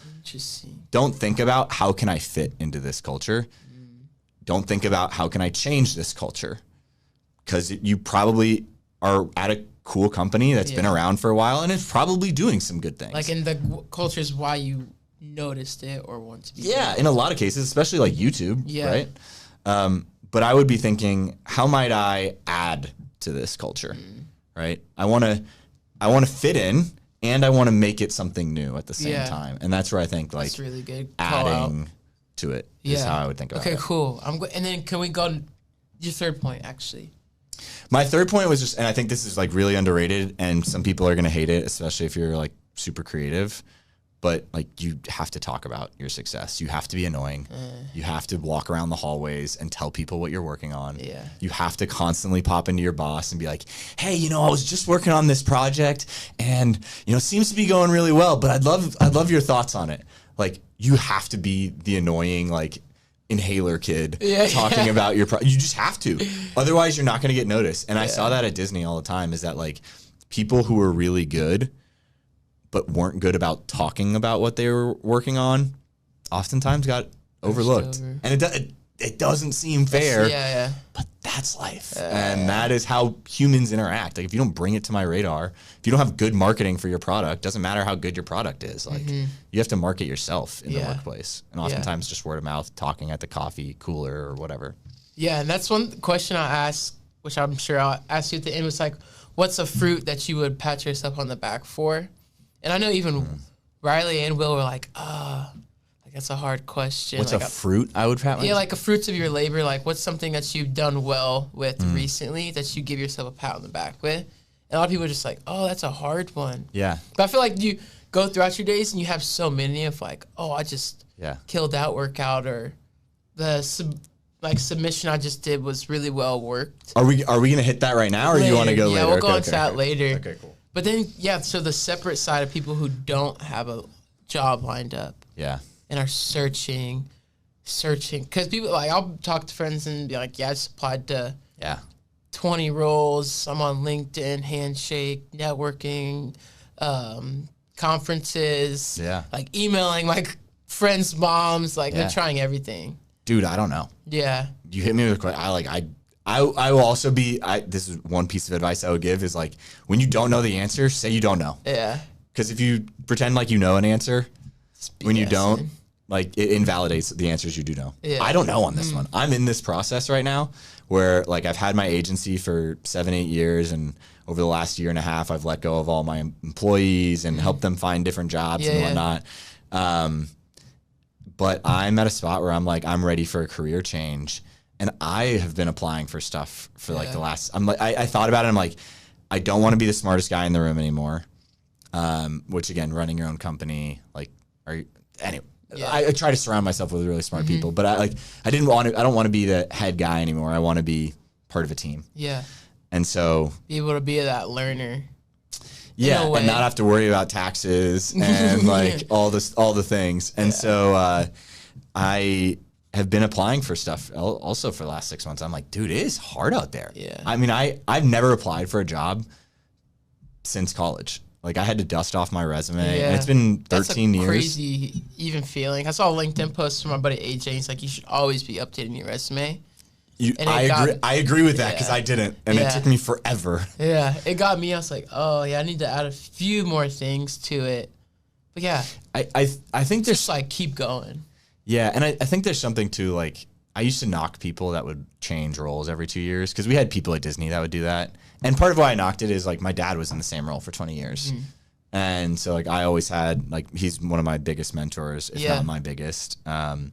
don't think about how can I fit into this culture. Don't think about how can I change this culture, because you probably are at a cool company that's been around for a while and it's probably doing some good things. Like in the culture is why you noticed it or want to be. Yeah, in a lot of cases, especially like YouTube, right? But I would be thinking, how might I add to this culture, right? I want to fit in, and I want to make it something new at the same time. And that's where I think like really good. Adding to it is how I would think about it. Okay, cool. And then can we go to your third point, actually? My third point was just, and I think this is like really underrated, and some people are going to hate it, especially if you're like super creative. But like you have to talk about your success. You have to be annoying. You have to walk around the hallways and tell people what you're working on. Yeah. You have to constantly pop into your boss and be like, hey, I was just working on this project and, it seems to be going really well, but I'd love your thoughts on it. Like you have to be the annoying, like inhaler kid talking about your you just have to. Otherwise you're not going to get noticed. And I saw that at Disney all the time, is that like people who were really good but weren't good about talking about what they were working on, oftentimes got overlooked. And it doesn't seem fair, but that's life. And that is how humans interact. Like if you don't bring it to my radar, if you don't have good marketing for your product, doesn't matter how good your product is. Like you have to market yourself in the workplace. And oftentimes just word of mouth, talking at the coffee cooler or whatever. Yeah, and that's one question I asked, which I'm sure I'll ask you at the end, was like, what's a fruit that you would pat yourself on the back for? And I know even Riley and Will were like, like that's a hard question. What's like a fruit I would pat myself? Yeah, like a fruits of your labor. Like what's something that you've done well with recently that you give yourself a pat on the back with? And a lot of people are just like, oh, that's a hard one. Yeah. But I feel like you go throughout your days and you have so many of like, oh, I just killed that workout, or the submission I just did was really well worked. Are we gonna hit that right now, or you want to go later? Yeah, we'll go into that later. Okay, cool. But then, so the separate side of people who don't have a job lined up. Yeah. And are searching. Because people, like, I'll talk to friends and be like, I just applied to 20 roles. I'm on LinkedIn, Handshake, networking, conferences. Yeah. Like, emailing my friends' moms. Like, they're trying everything. Dude, I don't know. Yeah. You hit me with a question. I will also be, this is one piece of advice I would give is like, when you don't know the answer, say you don't know. Yeah. Because if you pretend like you know an answer, when you don't, like it invalidates the answers you do know. Yeah. I don't know on this one. I'm in this process right now where like I've had my agency for 7-8 years, and over the last year and a half, I've let go of all my employees and helped them find different jobs and whatnot. But I'm at a spot where I'm like, I'm ready for a career change. And I have been applying for stuff for like the last, I thought about it. I'm like, I don't want to be the smartest guy in the room anymore. Which again, running your own company, like, anyway, I try to surround myself with really smart people, but I don't want to be the head guy anymore. I want to be part of a team. Yeah. And so be able to be that learner. Yeah. And not have to worry about taxes and like all the things. And so, I have been applying for stuff also for the last 6 months. I'm like, dude, it is hard out there. Yeah. I mean, I've never applied for a job since college. Like I had to dust off my resume, and it's been 13 years. Crazy even feeling. I saw a LinkedIn post from my buddy AJ. He's like, you should always be updating your resume. I agree with that because I didn't, and it took me forever. Yeah, it got me. I was like, oh yeah, I need to add a few more things to it. But yeah, I think there's just like keep going. Yeah, and I think there's something to like, I used to knock people that would change roles every 2 years because we had people at Disney that would do that. And part of why I knocked it is like my dad was in the same role for 20 years. And so like I always had like, he's one of my biggest mentors, if not my biggest. And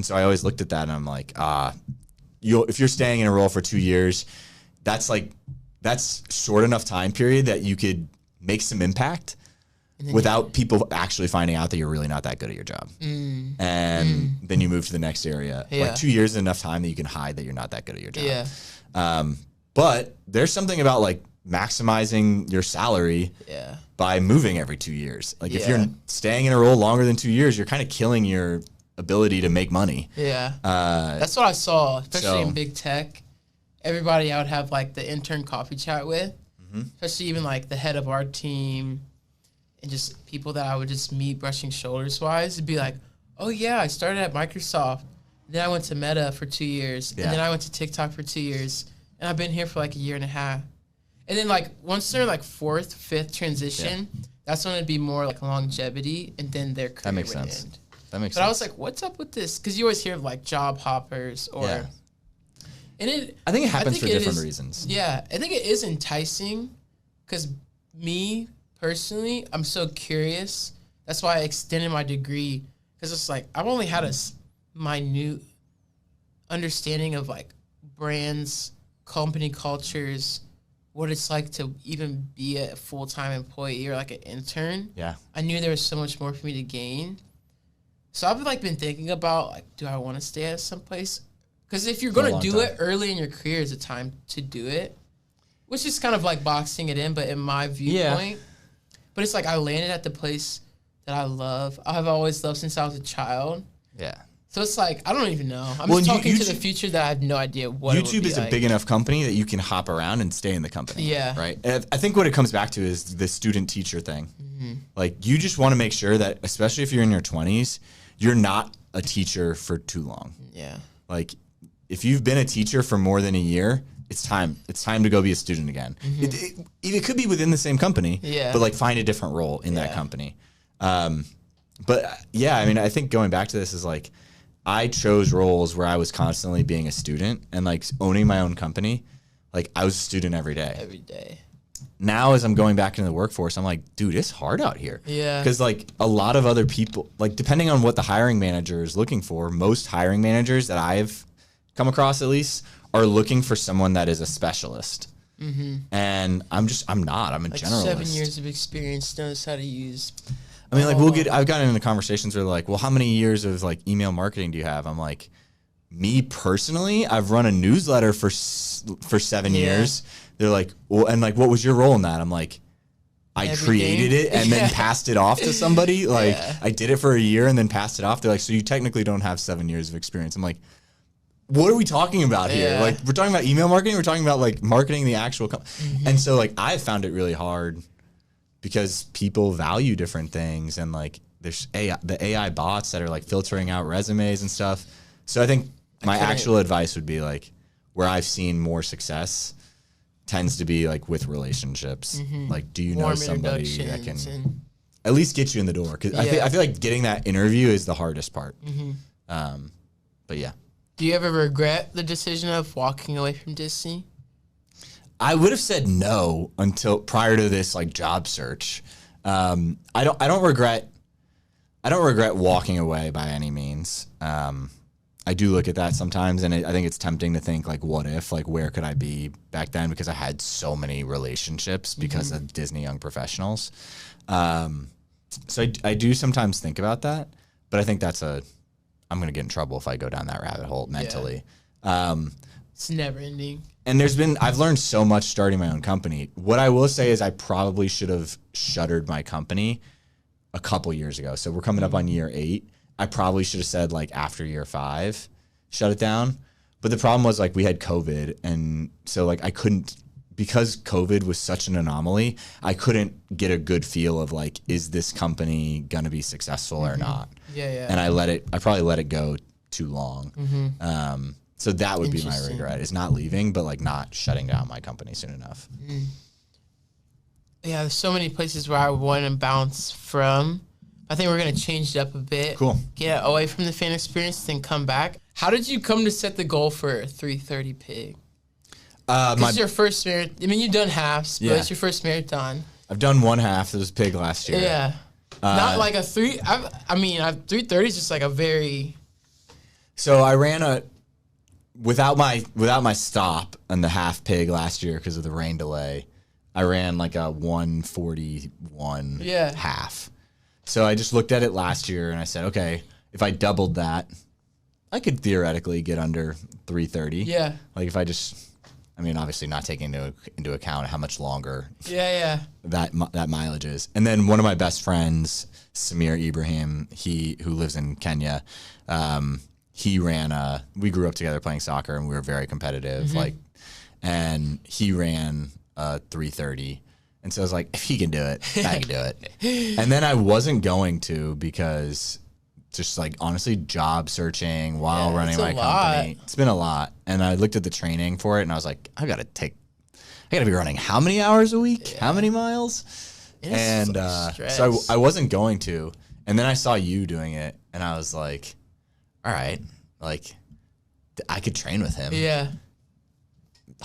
so I always looked at that and I'm like, if you're staying in a role for 2 years, that's short enough time period that you could make some impact without people actually finding out that you're really not that good at your job. And then you move to the next area. Like 2 years is enough time that you can hide that you're not that good at your job. Yeah. But there's something about like maximizing your salary by moving every 2 years. Like if you're staying in a role longer than 2 years, you're kind of killing your ability to make money. Yeah. That's what I saw, especially in big tech. Everybody I would have like the intern coffee chat with, especially even like the head of our team and just people that I would just meet brushing shoulders wise. It'd be like, oh yeah, I started at Microsoft. Then I went to Meta for 2 years. And then I went to TikTok for 2 years. And I've been here for like a year and a half. And then like once they're like fourth, fifth transition, that's when it'd be more like longevity and then their career would end. That makes sense. But I was like, what's up with this? Because you always hear of like job hoppers or... Yeah. And I think it happens for different reasons. Yeah. I think it is enticing because me personally, I'm so curious. That's why I extended my degree because it's like I've only had a minute understanding of like brands, company cultures, what it's like to even be a full-time employee or like an intern. Yeah. I knew there was so much more for me to gain. So I've like been thinking about like, do I want to stay at some place? Because if you're going to do it early in your career is the time to do it, which is kind of like boxing it in, but in my viewpoint. But it's like I landed at the place that I love. I've always loved since I was a child. Yeah. So it's like, I don't even know. I'm just talking to the future that I have no idea what YouTube is a big enough company that you can hop around and stay in the company. Yeah. Right? And I think what it comes back to is the student-teacher thing. Like, you just want to make sure that, especially if you're in your 20s, you're not a teacher for too long. Yeah. Like, if you've been a teacher for more than a year, it's time. It's time to go be a student again. It could be within the same company, but like find a different role in that company. But yeah, I mean, I think going back to this is like, I chose roles where I was constantly being a student and like owning my own company. Like I was a student every day. Every day. Now, as I'm going back into the workforce, I'm like, dude, it's hard out here. Yeah. Because like a lot of other people, like depending on what the hiring manager is looking for, most hiring managers that I've come across at least are looking for someone that is a specialist. And I'm not. I'm a like generalist. 7 years of experience, knows how to use. I mean, like I've gotten into conversations where like, well, how many years of like email marketing do you have? I'm like, me personally, I've run a newsletter for 7 years. They're like, well, and like, what was your role in that? I'm like, I created it and then passed it off to somebody. Like I did it for a year and then passed it off. They're like, so you technically don't have 7 years of experience. I'm like, what are we talking about here? Like, we're talking about email marketing. We're talking about like marketing the actual company. And so like, I found it really hard because people value different things. And like, there's the AI bots that are like filtering out resumes and stuff. So I think my actual advice would be like, where I've seen more success tends to be like with relationships. Like, do you know somebody that can at least get you in the door? Because I feel like getting that interview is the hardest part. But yeah. Do you ever regret the decision of walking away from Disney? I would have said no until prior to this like job search. I don't regret walking away by any means. I do look at that sometimes, and I think it's tempting to think like, what if, like, where could I be back then? Because I had so many relationships because of Disney Young Professionals. So I do sometimes think about that, but I think I'm going to get in trouble if I go down that rabbit hole mentally. It's never ending. And I've learned so much starting my own company. What I will say is I probably should have shuttered my company a couple years ago. So we're coming up on year 8. I probably should have said like after year 5, shut it down. But the problem was like we had COVID. And so like I couldn't, because COVID was such an anomaly, I couldn't get a good feel of like, is this company going to be successful or not? And I probably let it go too long. So that would be my regret, is not leaving, but like not shutting down my company soon enough. Yeah, there's so many places where I want to bounce from. I think we're going to change it up a bit. Cool. Get away from the fan experience, then come back. How did you come to set the goal for 3:30 pig? It's your first marathon. I mean, you've done halves, but it's your first marathon. I've done one half. It was pig last year. Yeah. Not like a 3:30 is just like a very... So I ran without my stop on the half pig last year because of the rain delay, I ran like a 141 half. So I just looked at it last year and I said, okay, if I doubled that, I could theoretically get under 330. Yeah. Like if I just, I mean, obviously not taking into account how much longer that mileage is. And then one of my best friends, Samir Ibrahim, who lives in Kenya, he ran we grew up together playing soccer and we were very competitive. And he ran 330. And so I was like, if he can do it, I can do it. And then I wasn't going to because just like honestly job searching while running my company. It's been a lot. And I looked at the training for it and I was like, I gotta be running how many hours a week? How many miles? And so I wasn't going to. And then I saw you doing it and I was like, all right, like I could train with him. Yeah.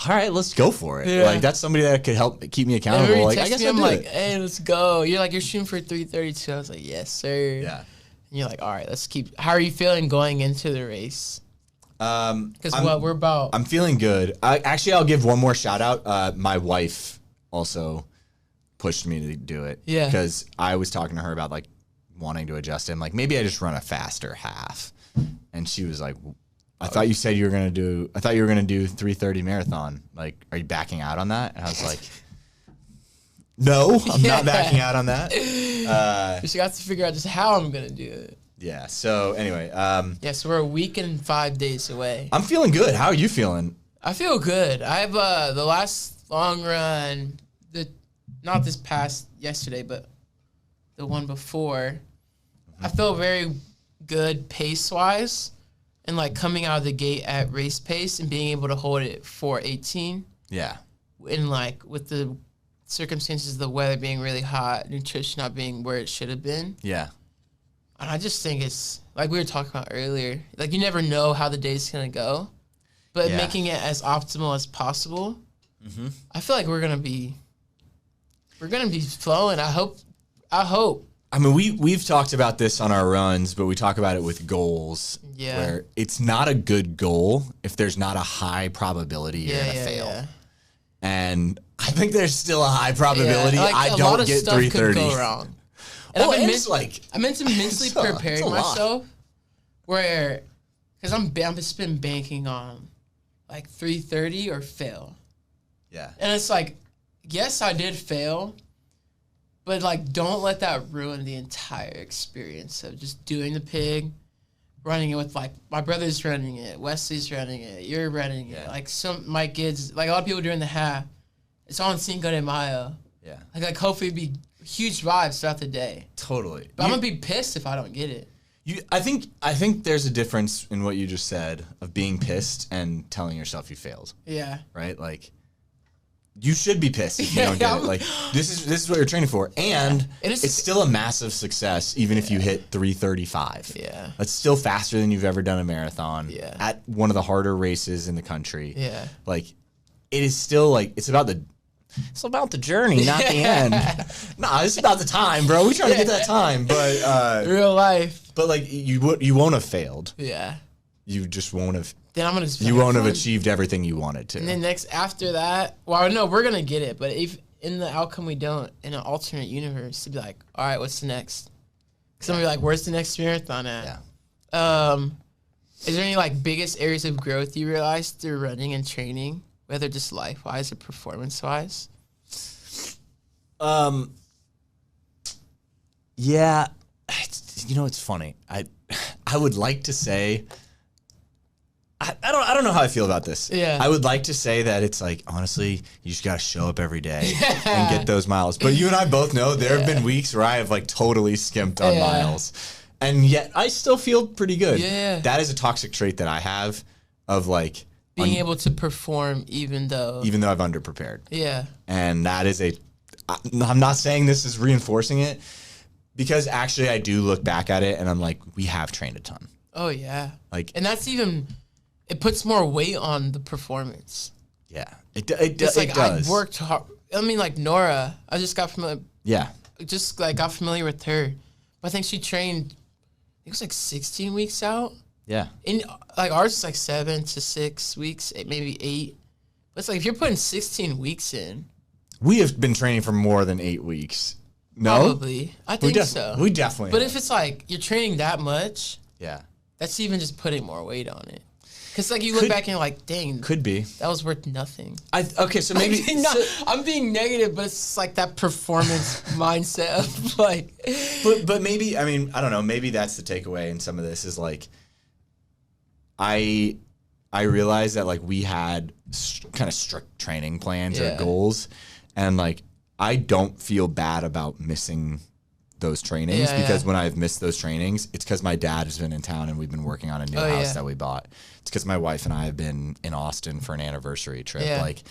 All right, let's go for it. Yeah. Like that's somebody that could help keep me accountable. Like I guess I'm like, hey, let's go. You're like, you're shooting for 332. I was like, yes, sir. Yeah. And you're like, all right, let's keep. How are you feeling going into the race? Because we're about. I'm feeling good. I'll give one more shout out. My wife also pushed me to do it. Yeah. Because I was talking to her about like wanting to adjust it. I'm like, maybe I just run a faster half. And she was like, I thought you said you were gonna do 330 marathon. Like, are you backing out on that? And I was like, no, I'm not backing out on that. Just got to figure out just how I'm gonna do it. Yeah. So anyway, so we're a week and 5 days away. I'm feeling good. How are you feeling? I feel good. I have the last long run, not this past yesterday, but the one before. I feel very good pace wise. And, like, coming out of the gate at race pace and being able to hold it for 18. Yeah. And, like, with the circumstances of the weather being really hot, nutrition not being where it should have been. Yeah. And I just think it's, like we were talking about earlier, like, you never know how the day's going to go. But making it as optimal as possible, I feel like we're going to be flowing. I hope. I mean, we've talked about this on our runs, but we talk about it with goals. Yeah. Where it's not a good goal if there's not a high probability you're going to fail. Yeah. And I think there's still a high probability I don't get 330. Could go wrong. And well, I meant to mentally preparing myself where, because I've just been banking on like 330 or fail. Yeah. And it's like, yes, I did fail. But, like, don't let that ruin the entire experience of just doing the pig, running it with, like, my brother's running it, Wesley's running it, you're running it. Like, my kids, like, a lot of people doing the half. It's on Cinco de Mayo. Yeah. Like hopefully it'd be huge vibes throughout the day. Totally. But I'm going to be pissed if I don't get it. I think there's a difference in what you just said of being pissed and telling yourself you failed. Yeah. Right? Like, you should be pissed if you don't get it. Like, this is what you're training for. And it's still a massive success even if you hit 335. Yeah. That's still faster than you've ever done a marathon. Yeah. At one of the harder races in the country. Yeah. Like, it is still like, it's about the journey, not the end. Nah, it's about the time, bro. We're trying to get that time. But real life. But like you won't have failed. Yeah. You just won't have. Then I'm gonna. You won't have achieved everything you wanted to. And then after that, well, no, we're gonna get it. But if in the outcome we don't, in an alternate universe, to be like, all right, what's the next? Because I'm gonna be like, where's the next marathon at? Yeah. Is there any like biggest areas of growth you realized through running and training, whether just life wise or performance wise? Yeah. You know, it's funny. I would like to say. I don't know how I feel about this. Yeah. I would like to say that it's like, honestly, you just got to show up every day and get those miles. But you and I both know there have been weeks where I have like totally skimped on miles. And yet I still feel pretty good. Yeah. That is a toxic trait that I have of like being able to perform even though I've underprepared. Yeah. And that is I'm not saying this is reinforcing it because actually I do look back at it and I'm like, we have trained a ton. Oh yeah. Like, and that's even. It puts more weight on the performance. Yeah, it does. I worked hard. I mean, like Nora, I just got familiar. Yeah. Just like got familiar with her. I think she trained. It was like 16 weeks out. Yeah. And like ours is like 7 to 6 weeks, maybe 8. But it's like if you're putting 16 weeks in. We have been training for more than 8 weeks. No? Probably. I think so. We definitely But have. if it's like you're training that much, yeah, that's even just putting more weight on it. Because like you look back and you're like, dang. Could be. That was worth nothing. Okay, so maybe. I'm being negative, but it's like that performance mindset of like. But maybe, I mean, I don't know. Maybe that's the takeaway in some of this is like, I realized that like we had kind of strict training plans or goals, and like I don't feel bad about missing those trainings because when I've missed those trainings, it's because my dad has been in town and we've been working on a new house that we bought. It's because my wife and I have been in Austin for an anniversary trip. Yeah. Like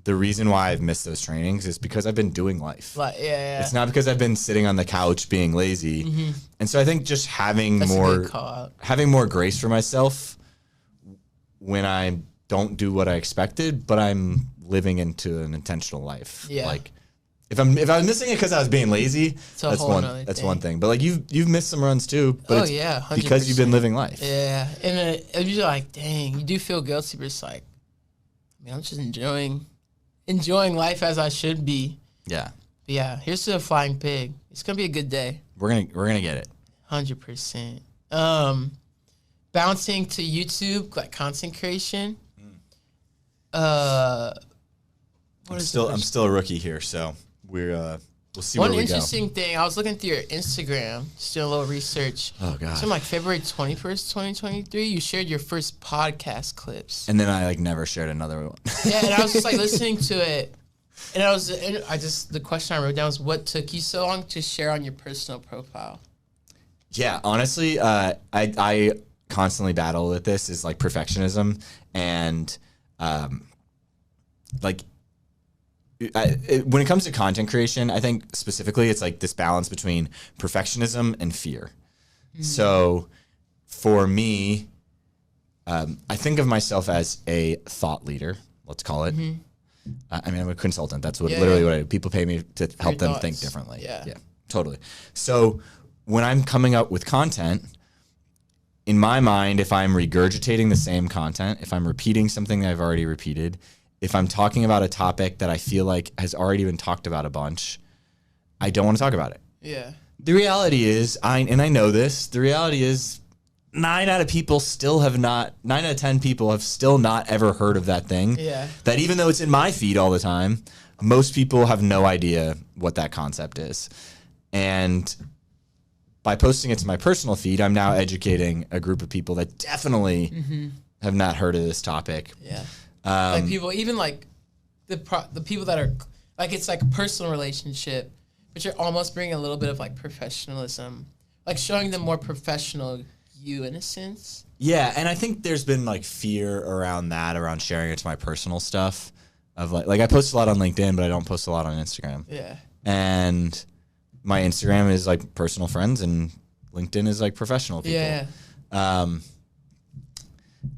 the reason why I've missed those trainings is because I've been doing life. It's not because I've been sitting on the couch being lazy. Mm-hmm. And so I think just having more grace for myself when I don't do what I expected, but I'm living into an intentional life. Yeah. Like if I was missing it because I was being lazy, that's one thing. But like you've missed some runs too. But 100%. Because you've been living life. Yeah, and you're like, dang, you do feel guilty, but it's like, I mean, I'm just enjoying life as I should be. Yeah. But yeah. Here's to the flying pig. It's gonna be a good day. We're gonna get it. 100%. Bouncing to YouTube, like content creation. I'm still a rookie here, so we'll see where we go. One interesting thing, I was looking through your Instagram, just doing a little research. Oh god. So like February 21st, 2023, you shared your first podcast clips. And then I like never shared another one. Yeah, and I was just like listening to it, and the question I wrote down was, what took you so long to share on your personal profile? Yeah, honestly, I constantly battle with this is like perfectionism and when it comes to content creation, I think specifically it's like this balance between perfectionism and fear. Mm-hmm. So for me, I think of myself as a thought leader, let's call it. Mm-hmm. I mean, I'm a consultant. That's what what I do. People pay me to help them think differently. Yeah, totally. So when I'm coming up with content, in my mind, if I'm regurgitating the same content, if I'm repeating something that I've already repeated, if I'm talking about a topic that I feel like has already been talked about a bunch, I don't want to talk about it. Yeah. The reality is, I know this, the reality is 9 out of 10 people have still not ever heard of that thing. Yeah. That even though it's in my feed all the time, most people have no idea what that concept is. And by posting it to my personal feed, I'm now educating a group of people that definitely have not heard of this topic. Yeah. Like people, even like the people that are like, it's like a personal relationship, but you're almost bringing a little bit of like professionalism, like showing them more professional you in a sense. Yeah, and I think there's been like fear around sharing it to my personal stuff. Of like I post a lot on LinkedIn, but I don't post a lot on Instagram. Yeah. And my Instagram is like personal friends, and LinkedIn is like professional people. Yeah.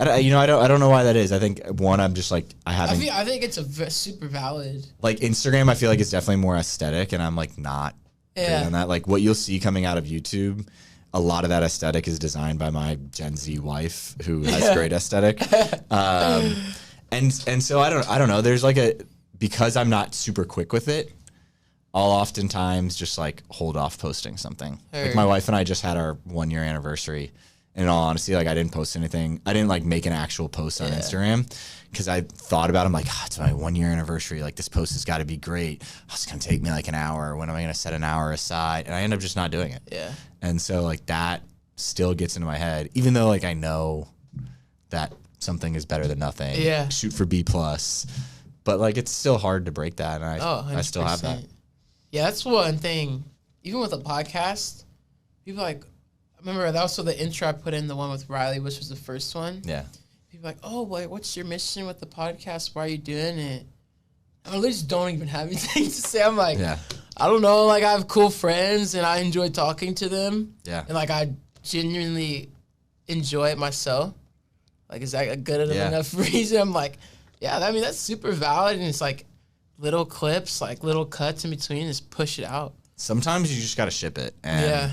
I don't know why that is. I think I'm just like I think it's a super valid. Like Instagram, I feel like it's definitely more aesthetic, and I'm like not. Yeah. On that, like what you'll see coming out of YouTube, a lot of that aesthetic is designed by my Gen Z wife, who has great aesthetic. And so I don't know. There's like because I'm not super quick with it, I'll oftentimes just like hold off posting something. Like my wife and I just had our 1-year anniversary. And in all honesty, like I didn't post anything. I didn't like make an actual post on Instagram because I thought about it. I'm like, it's my 1-year anniversary. Like this post has got to be great. Oh, it's going to take me like an hour. When am I going to set an hour aside? And I end up just not doing it. Yeah. And so like that still gets into my head, even though like I know that something is better than nothing. Yeah. Shoot for B+. But like it's still hard to break that. And I still have that. Yeah, that's one thing. Even with a podcast, people like, I remember that was the intro I put in, the one with Riley, which was the first one. Yeah. People are like, oh, boy, what's your mission with the podcast? Why are you doing it? I at least don't even have anything to say. I'm like, I don't know. Like, I have cool friends, and I enjoy talking to them. Yeah. And, like, I genuinely enjoy it myself. Like, is that a good enough reason? I'm like, I mean, that's super valid, and it's, like, little clips, like, little cuts in between, just push it out. Sometimes you just got to ship it. And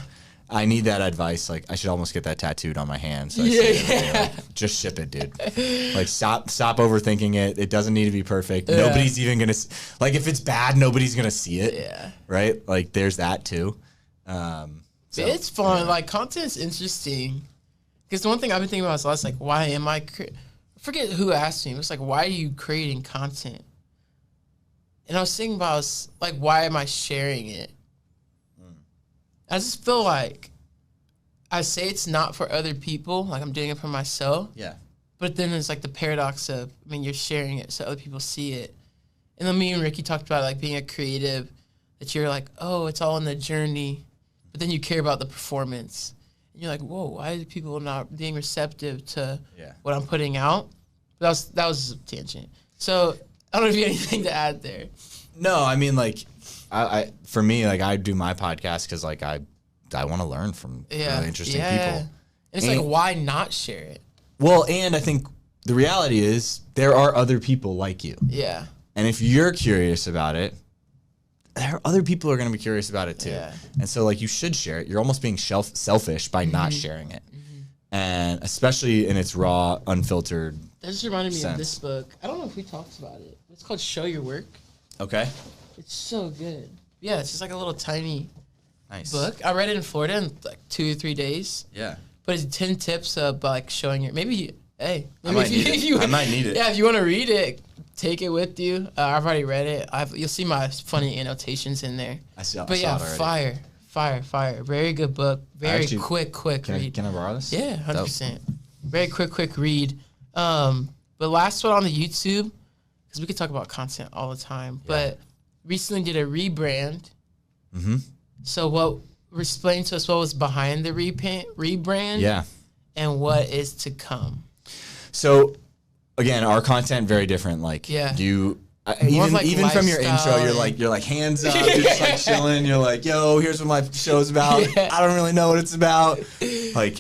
I need that advice. Like, I should almost get that tattooed on my hand. So I see it every day. Like, just ship it, dude. Like, stop overthinking it. It doesn't need to be perfect. Yeah. Nobody's even gonna like, if it's bad, nobody's gonna see it. Yeah. Right. Like, there's that too. So, it's fun. Yeah. Like, content's interesting. Because the one thing I've been thinking about is last, like, why am I? Forget who asked me. It was like, why are you creating content? And I was thinking about, like, why am I sharing it? I just feel like I say it's not for other people, like I'm doing it for myself. Yeah. But then there's like the paradox of, I mean, you're sharing it so other people see it. And then me and Ricky talked about like being a creative, that you're like, oh, it's all in the journey, but then you care about the performance. And you're like, whoa, why are people not being receptive to what I'm putting out? But that was a tangent. So I don't know if you have anything to add there. No, I mean, like, I for me, like, I do my podcast because, like, I want to learn from really interesting people. And it's like, why not share it? Well, and I think the reality is there are other people like you. Yeah. And if you're curious about it, there are other people who are going to be curious about it too. Yeah. And so, like, you should share it. You're almost being selfish by not sharing it. And especially in its raw, unfiltered That just reminded me sense. of this book. I don't know if we talked about it. It's called Show Your Work. Okay. It's so good. Yeah, it's just like a little tiny Nice. book. I read it in Florida in like 2 or 3 days. Yeah. But it's 10 tips about like showing your, maybe I might need it. Yeah, if you want to read it, take it with you. I've already read it. You'll see my funny annotations in there. I see. But yeah, fire. Very good book. Very quick read. Can I borrow this? Yeah, 100%. Very quick read. But last one on the YouTube, because we could talk about content all the time, but recently did a rebrand. Mm-hmm. So explain to us what was behind the rebrand. Yeah. And what is to come. So, again, our content very different. Like, even from your intro, you're like hands up, you're just like chilling. You're like, yo, here's what my show's about. I don't really know what it's about. Like,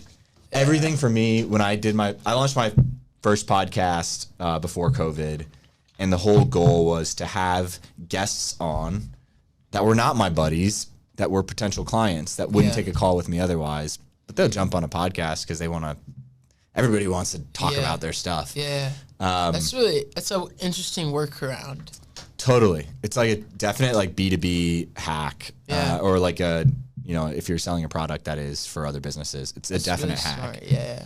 everything for me when I launched my first podcast before COVID, and the whole goal was to have guests on that were not my buddies, that were potential clients that wouldn't take a call with me otherwise, but they'll jump on a podcast because everybody wants to talk about their stuff. Yeah. That's an interesting workaround. Totally. It's like a definite like B2B hack or like if you're selling a product that is for other businesses, it's a definite hack. Smart. Yeah.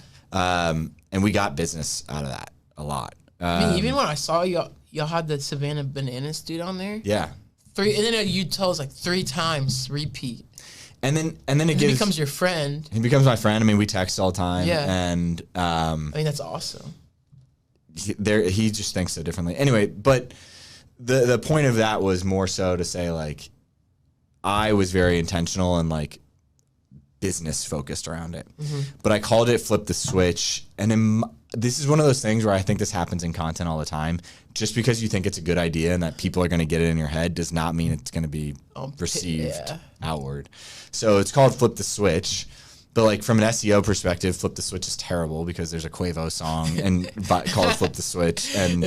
And we got business out of that a lot. I mean, even when I saw y'all had the Savannah Bananas dude on there. Yeah. And then you tell us like 3 times repeat. And then he becomes your friend. He becomes my friend. I mean, we text all the time. Yeah. And I mean, that's awesome. He just thinks so differently. Anyway, but the point of that was more so to say, like, I was very intentional and like business focused around it. Mm-hmm. But I called it Flip the Switch. And this is one of those things where I think this happens in content all the time. Just because you think it's a good idea and that people are going to get it in your head does not mean it's going to be received outward. So it's called Flip the Switch. But like from an SEO perspective, Flip the Switch is terrible because there's a Quavo song and called Flip the Switch. And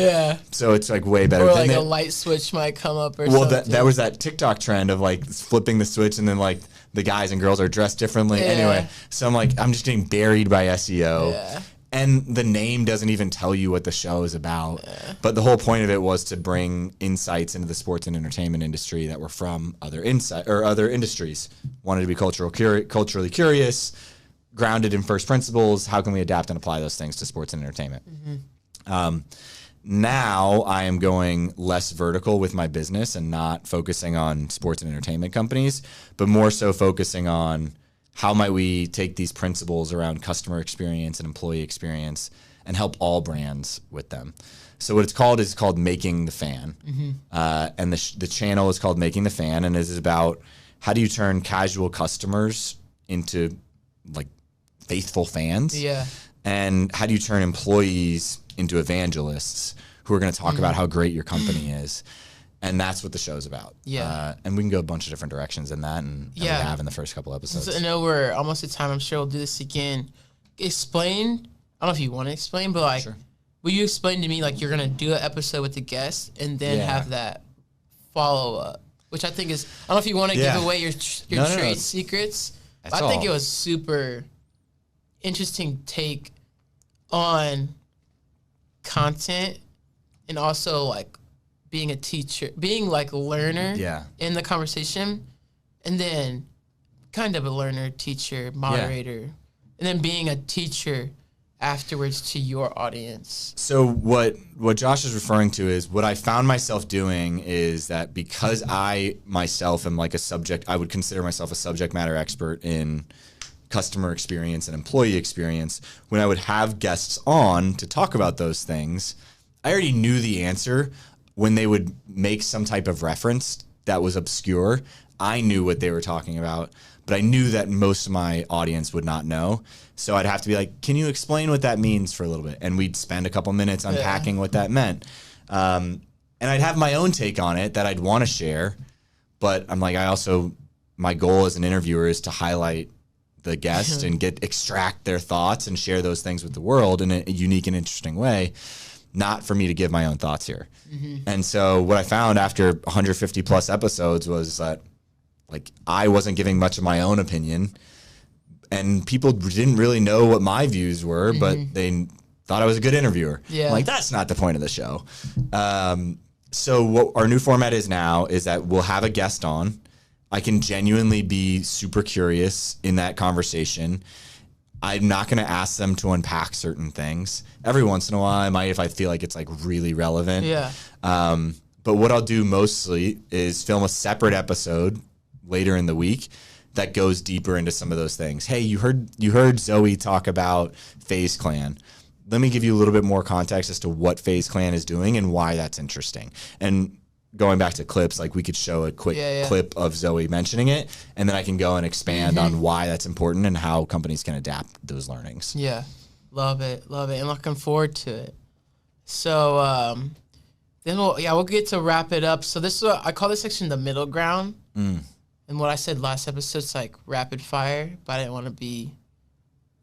so it's like way better. Or like a light switch might come up or something. Well, that was that TikTok trend of like flipping the switch and then like the guys and girls are dressed differently. Anyway, so I'm just getting buried by SEO. Yeah. And the name doesn't even tell you what the show is about. Yeah. But the whole point of it was to bring insights into the sports and entertainment industry that were from other industries. Wanted to be culturally curious, grounded in first principles. How can we adapt and apply those things to sports and entertainment? Mm-hmm. Now I am going less vertical with my business and not focusing on sports and entertainment companies, but more so focusing on how might we take these principles around customer experience and employee experience and help all brands with them. So what it's called Making the Fan. Mm-hmm. And the channel is called Making the Fan, and it is about how do you turn casual customers into like faithful fans? Yeah. And how do you turn employees into evangelists who are going to talk about how great your company is? And that's what the show's about. Yeah. And we can go a bunch of different directions in that, and we have in the first couple episodes. So I know we're almost at time. I'm sure we'll do this again. Explain, I don't know if you want to explain, but like, will you explain to me, like, you're going to do an episode with the guest and then have that follow-up, which I think is, I don't know if you want to give away your trade secrets, I think it was super interesting take on content and also like being a teacher, being like a learner in the conversation, and then kind of a learner, teacher, moderator, and then being a teacher afterwards to your audience. So what Josh is referring to is what I found myself doing is that because I myself am like I would consider myself a subject matter expert in customer experience and employee experience. When I would have guests on to talk about those things, I already knew the answer. When they would make some type of reference that was obscure, I knew what they were talking about, but I knew that most of my audience would not know. So I'd have to be like, can you explain what that means for a little bit? And we'd spend a couple minutes unpacking what that meant. And I'd have my own take on it that I'd want to share. But I'm like, my goal as an interviewer is to highlight the guest and extract their thoughts and share those things with the world in a unique and interesting way, not for me to give my own thoughts here. And so what I found after 150 plus episodes was that like I wasn't giving much of my own opinion, and people didn't really know what my views were, but they thought I was a good interviewer. I'm like, that's not the point of the show. So what our new format is now is that we'll have a guest on. I can genuinely be super curious in that conversation. I'm not going to ask them to unpack certain things. Every once in a while, I might if I feel like it's like really relevant. But what I'll do mostly is film a separate episode later in the week that goes deeper into some of those things. Hey, you heard Zoe talk about FaZe Clan. Let me give you a little bit more context as to what FaZe Clan is doing and why that's interesting. And going back to clips, like we could show a quick clip of Zoe mentioning it, and then I can go and expand on why that's important and how companies can adapt those learnings. Yeah, love it, and looking forward to it. So then we'll get to wrap it up. So this is I call this section the middle ground. And what I said last episode is like rapid fire, but I didn't want to be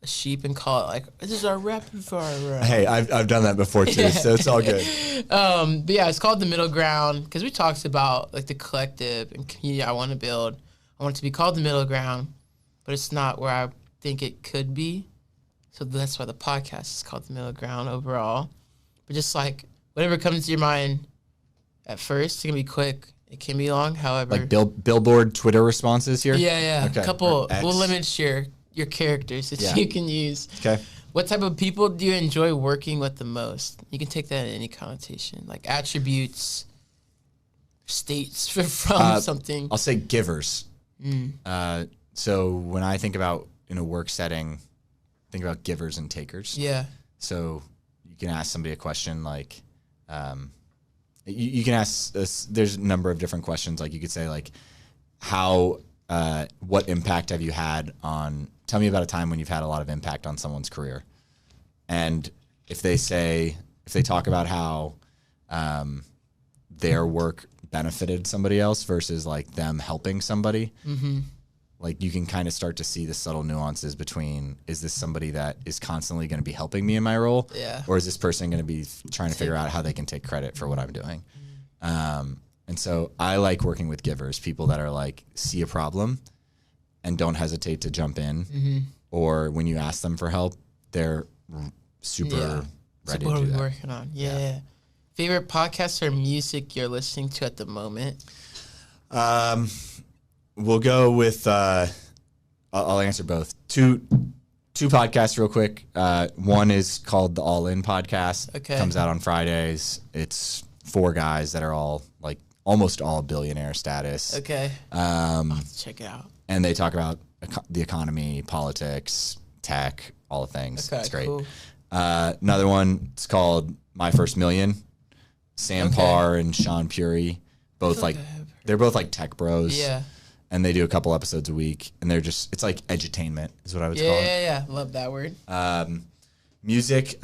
a sheep and call it like, this is our rapid fire round. Hey, I've done that before too, so it's all good. But yeah, it's called the middle ground because we talked about like the collective and community I want to build. I want it to be called the middle ground, but it's not where I think it could be. So that's why the podcast is called the middle ground overall. But just like whatever comes to your mind at first, it's going to be quick. It can be long, however. Like billboard Twitter responses here? Yeah. Okay. A couple, we'll limit your characters that you can use. Okay. What type of people do you enjoy working with the most? You can take that in any connotation, like attributes, states from something. I'll say givers. So when I think about in a work setting, think about givers and takers. Yeah. So you can ask somebody a question like, you can ask us, there's a number of different questions. Like you could say like, what impact have you had on, tell me about a time when you've had a lot of impact on someone's career. And if they talk about how their work benefited somebody else versus like them helping somebody, like you can kind of start to see the subtle nuances between, is this somebody that is constantly going to be helping me in my role? Or is this person going to be trying to figure out how they can take credit for what I'm doing? And so I like working with givers, people that are like, see a problem and don't hesitate to jump in. Or when you ask them for help, they're super ready to do that. What are we working on? Yeah. Favorite podcast or music you're listening to at the moment? We'll go with, I'll answer both. Two podcasts real quick. One is called the All In Podcast. Okay. Comes out on Fridays. It's 4 guys that are all like almost all billionaire status. Okay. I'll have to check it out. And they talk about the economy, politics, tech, all the things. Okay, it's great. Cool. Another one, it's called My First Million. Sam Parr and Sean Puri, they're both like tech bros. Yeah. And they do a couple episodes a week, and they're just, it's like edutainment is what I would call it. Yeah. Love that word. Music,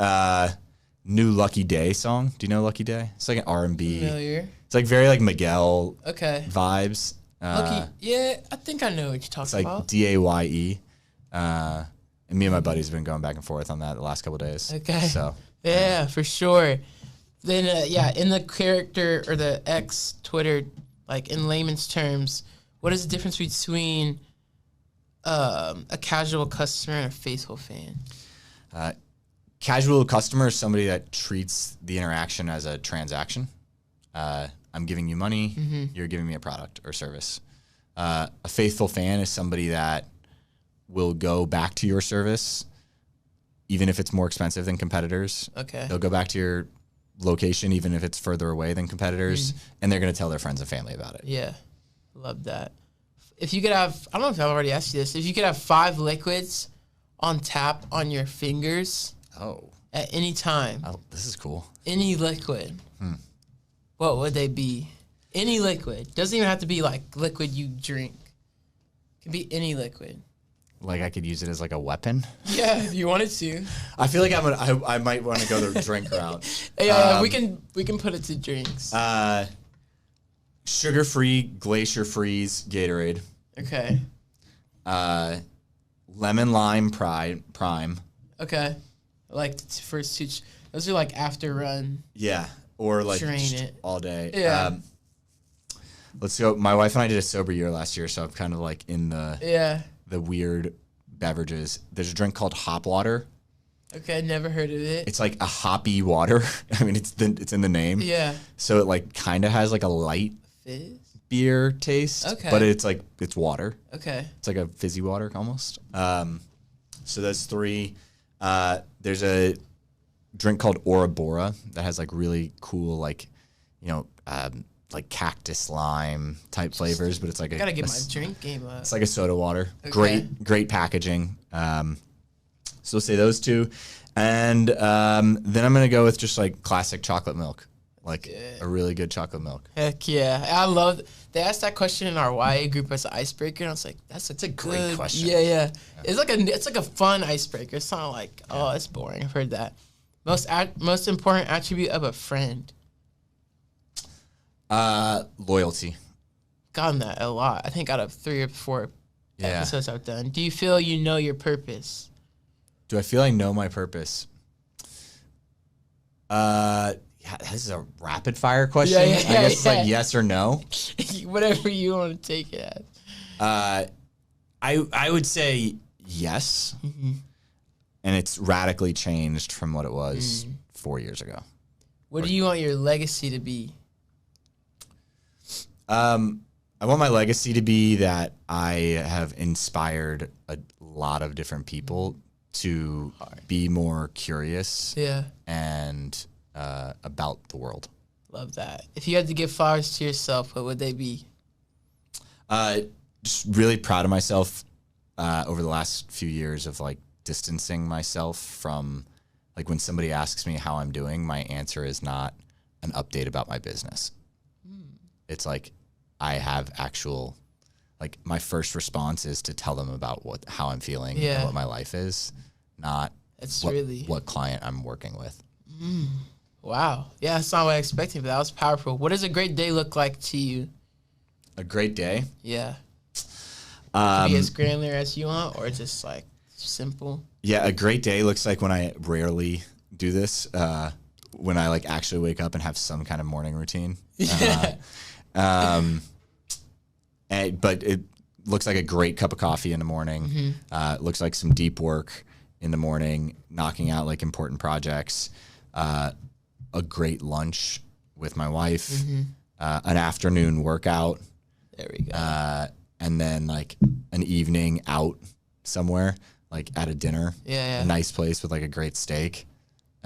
new Lucky Day song. Do you know Lucky Day? It's like an R&B. Familiar. It's like very like Miguel vibes. Lucky, I think I know what you're talking about. It's like Daye. And me and my buddies have been going back and forth on that the last couple of days. Okay. So. Yeah, for sure. Then, in the character or the X Twitter, like in layman's terms, what is the difference between A casual customer and a faithful fan. Casual customer is somebody that treats the interaction as a transaction. I'm giving you money, you're giving me a product or service. A faithful fan is somebody that will go back to your service, even if it's more expensive than competitors. Okay. They'll go back to your location, even if it's further away than competitors, and they're going to tell their friends and family about it. Yeah, love that. If you could have, I don't know if I've already asked you this, if you could have 5 liquids on tap on your fingers at any time. Oh, this is cool. Any liquid. What would they be? Any liquid. Doesn't even have to be like liquid you drink. It could be any liquid. Like I could use it as like a weapon? Yeah, if you wanted to. I feel like I might want to go the drink route. Yeah, we can put it to drinks. Sugar-free, Glacier Freeze Gatorade. Okay. Lemon Lime Prime. Okay. I like the first two. Those are like after run. Yeah, or like drain it all day. Yeah. Let's go. My wife and I did a sober year last year, so I'm kind of like in the weird beverages. There's a drink called Hop Water. Okay, never heard of it. It's like a hoppy water. I mean, it's in the name. Yeah. So it like kind of has like a light Fizz? beer taste. Okay. But it's water. Okay. It's like a fizzy water almost. So those 3. There's a drink called Ouroboros that has like really cool like cactus lime type flavors, but it's like I gotta get my drink game up. It's like a soda water. Okay. Great packaging. So we'll say those 2, and then I'm gonna go with just like classic chocolate milk, like a really good chocolate milk. Heck yeah, I love. They asked that question in our YA group as an icebreaker, and I was like, "That's a great question." Yeah. It's like a fun icebreaker. It's not like it's boring. I've heard that. Most important attribute of a friend. Loyalty. Gotten that a lot. I think out of 3 or 4 episodes I've done. Do you feel you know your purpose? Do I feel I know my purpose? This is a rapid fire question. I guess it's like yes or no. Whatever you want to take it as. I would say yes, and it's radically changed from what it was 4 years ago. What do you want your legacy to be? I want my legacy to be that I have inspired a lot of different people to be more curious and about the world. Love that. If you had to give flowers to yourself, what would they be? Just really proud of myself over the last few years of like distancing myself from like when somebody asks me how I'm doing, my answer is not an update about my business. It's like I have actual, like my first response is to tell them about how I'm feeling and what my life is, not what client I'm working with. Wow. Yeah, that's not what I expected, but that was powerful. What does a great day look like to you? A great day? Yeah. Can be as granular as you want or just like simple? Yeah, a great day looks like when I rarely do this, when I like actually wake up and have some kind of morning routine. But it looks like a great cup of coffee in the morning. It looks like some deep work in the morning, knocking out like important projects, a great lunch with my wife, an afternoon workout. There we go. And then like an evening out somewhere, like at a dinner. A nice place with like a great steak.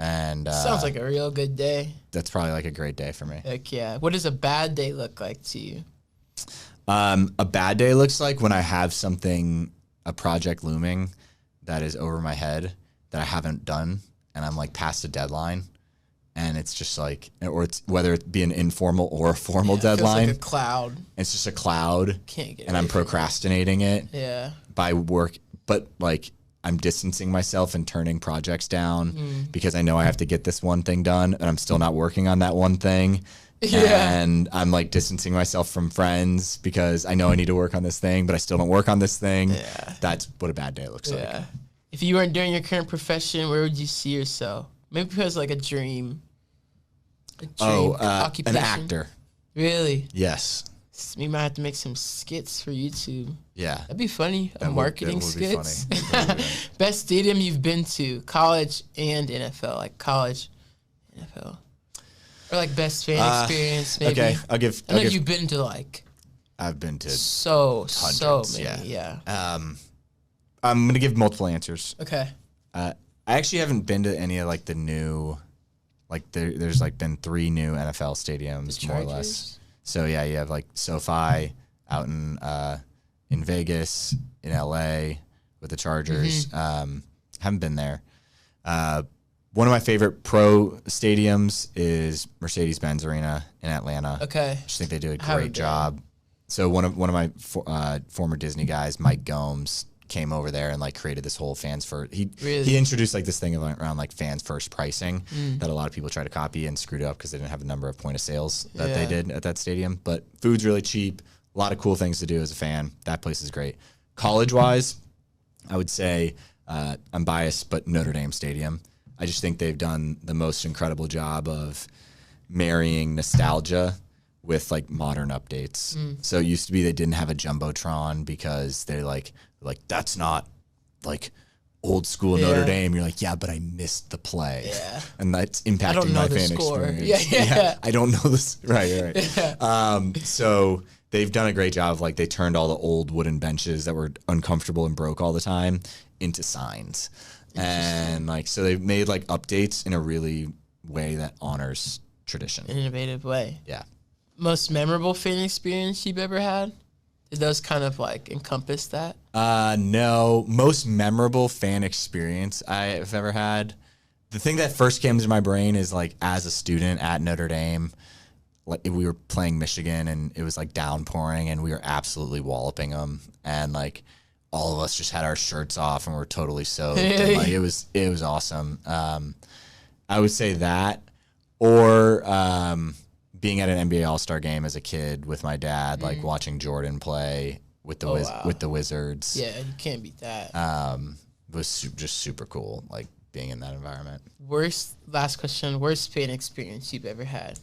And sounds like a real good day. That's probably like a great day for me. Heck yeah. What does a bad day look like to you? A bad day looks like when I have a project looming that is over my head that I haven't done, and I'm like past a deadline, and it's just like, or it's whether it be an informal or a formal deadline. It feels like a cloud. It's just a cloud. Can't get. And I'm procrastinating it. Yeah. By work, but like I'm distancing myself and turning projects down because I know I have to get this one thing done, and I'm still not working on that one thing. And I'm like distancing myself from friends because I know I need to work on this thing, but I still don't work on this thing. That's what a bad day looks like. If you weren't doing your current profession, where would you see yourself? Maybe because like a dream occupation. An actor. Really? Yes. We might have to make some skits for YouTube. Yeah. That'd be funny. Marketing skits. Be funny. Best stadium you've been to, college and NFL, like college, NFL. Or like best fan experience, maybe. Okay, I know you've been to like. I've been to hundreds, so many, yeah. I'm going to give multiple answers. Okay. I actually haven't been to any of like the new, like there's like been 3 new NFL stadiums, more or less. So yeah, you have like SoFi out in Vegas, in LA with the Chargers. Haven't been there. One of my favorite pro stadiums is Mercedes-Benz Arena in Atlanta. Okay. I just think they do a great job. So one of my former Disney guys, Mike Gomes, came over there and like created this whole fans first. He introduced like this thing around like fans first pricing that a lot of people try to copy and screwed up because they didn't have the number of point of sales that they did at that stadium. But food's really cheap. A lot of cool things to do as a fan. That place is great. College wise, I would say I'm biased, but Notre Dame Stadium. I just think they've done the most incredible job of marrying nostalgia with like modern updates. So it used to be they didn't have a Jumbotron because they're like that's not like old school Notre Dame. You're like, yeah, but I missed the play. Yeah. And that's impacting my fan experience. Yeah. I don't know this. Right. Yeah. So they've done a great job of like they turned all the old wooden benches that were uncomfortable and broke all the time into signs. And like so they've made like updates in a really way that honors tradition. An innovative way. Yeah. Most memorable fan experience you've ever had? Did those kind of like encompass that? No. Most memorable fan experience I've ever had. The thing that first came to my brain is like as a student at Notre Dame, like we were playing Michigan and it was like downpouring and we were absolutely walloping them and like all of us just had our shirts off and we're totally soaked. And, like, it was awesome. I would say that or being at an NBA All-Star game as a kid with my dad, like watching Jordan play with the with the Wizards. Yeah, you can't beat that. Was just super cool, like being in that environment. Last question, worst fan experience you've ever had?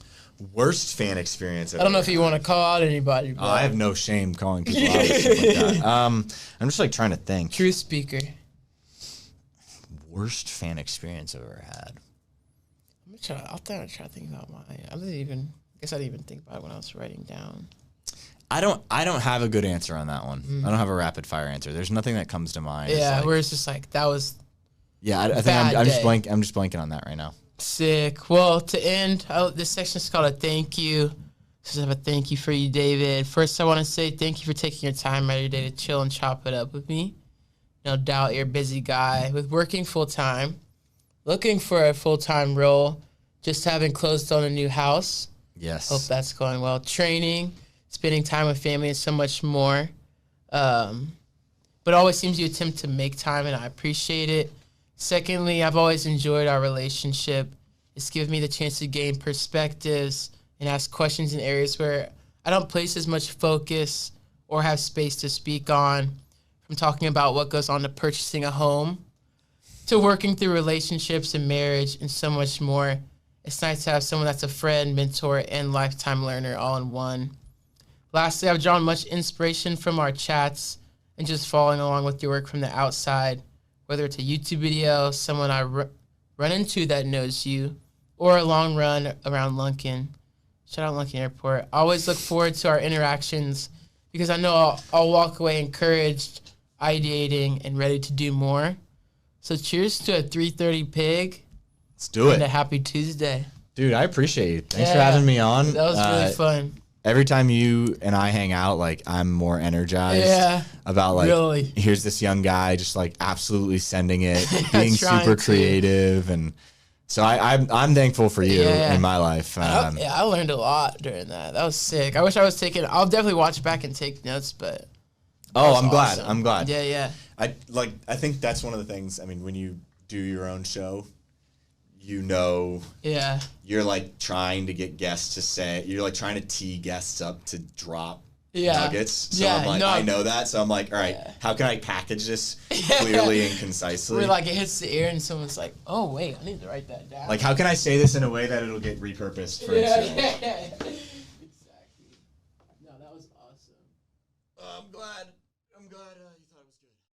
Worst fan experience I don't know if you want to call out anybody. But I have no shame calling people out. Like that. I'm just like trying to think. Truth speaker. Worst fan experience I've ever had. I'll try to think about mine. I didn't even think about it when I was writing down. I don't have a good answer on that one. I don't have a rapid fire answer. There's nothing that comes to mind. Yeah, where it's just like that was. Yeah, I think I'm just blanking on that right now. Sick. Well, to end, this section is called a thank you. This is a thank you for you, David. First, I want to say thank you for taking your time out of your day to chill and chop it up with me. No doubt you're a busy guy with working full time, looking for a full time role, just having closed on a new house. Yes. Hope that's going well. Training, spending time with family, and so much more. But always seems you attempt to make time, and I appreciate it. Secondly, I've always enjoyed our relationship. It's given me the chance to gain perspectives and ask questions in areas where I don't place as much focus or have space to speak on, from talking about what goes on to purchasing a home to working through relationships and marriage and so much more. It's nice to have someone that's a friend, mentor, and lifetime learner all in one. Lastly, I've drawn much inspiration from our chats and just following along with your work from the outside, whether it's a YouTube video, someone I run into that knows you, or a long run around Lunken. Shout out Lunken Airport. I always look forward to our interactions because I know I'll walk away encouraged, ideating, and ready to do more. So cheers to a 3:30 pig. Let's do it. And a happy Tuesday. Dude, I appreciate you. Thanks for having me on. That was really fun. Every time you and I hang out, like I'm more energized about like here's this young guy just like absolutely sending it, being super creative, and so I'm thankful for you in my life. I learned a lot during that. That was sick. I wish I was taking. I'll definitely watch back and take notes, but I'm glad. I'm glad. Yeah. I think that's one of the things. I mean, when you do your own show, you're like trying to get guests to say, you're like trying to tee guests up to drop nuggets. So I'm like, I know that. So I'm like, all right, how can I package this clearly and concisely? Where like it hits the ear and someone's like, oh wait, I need to write that down. Like, how can I say this in a way that it'll get repurposed for Instagram?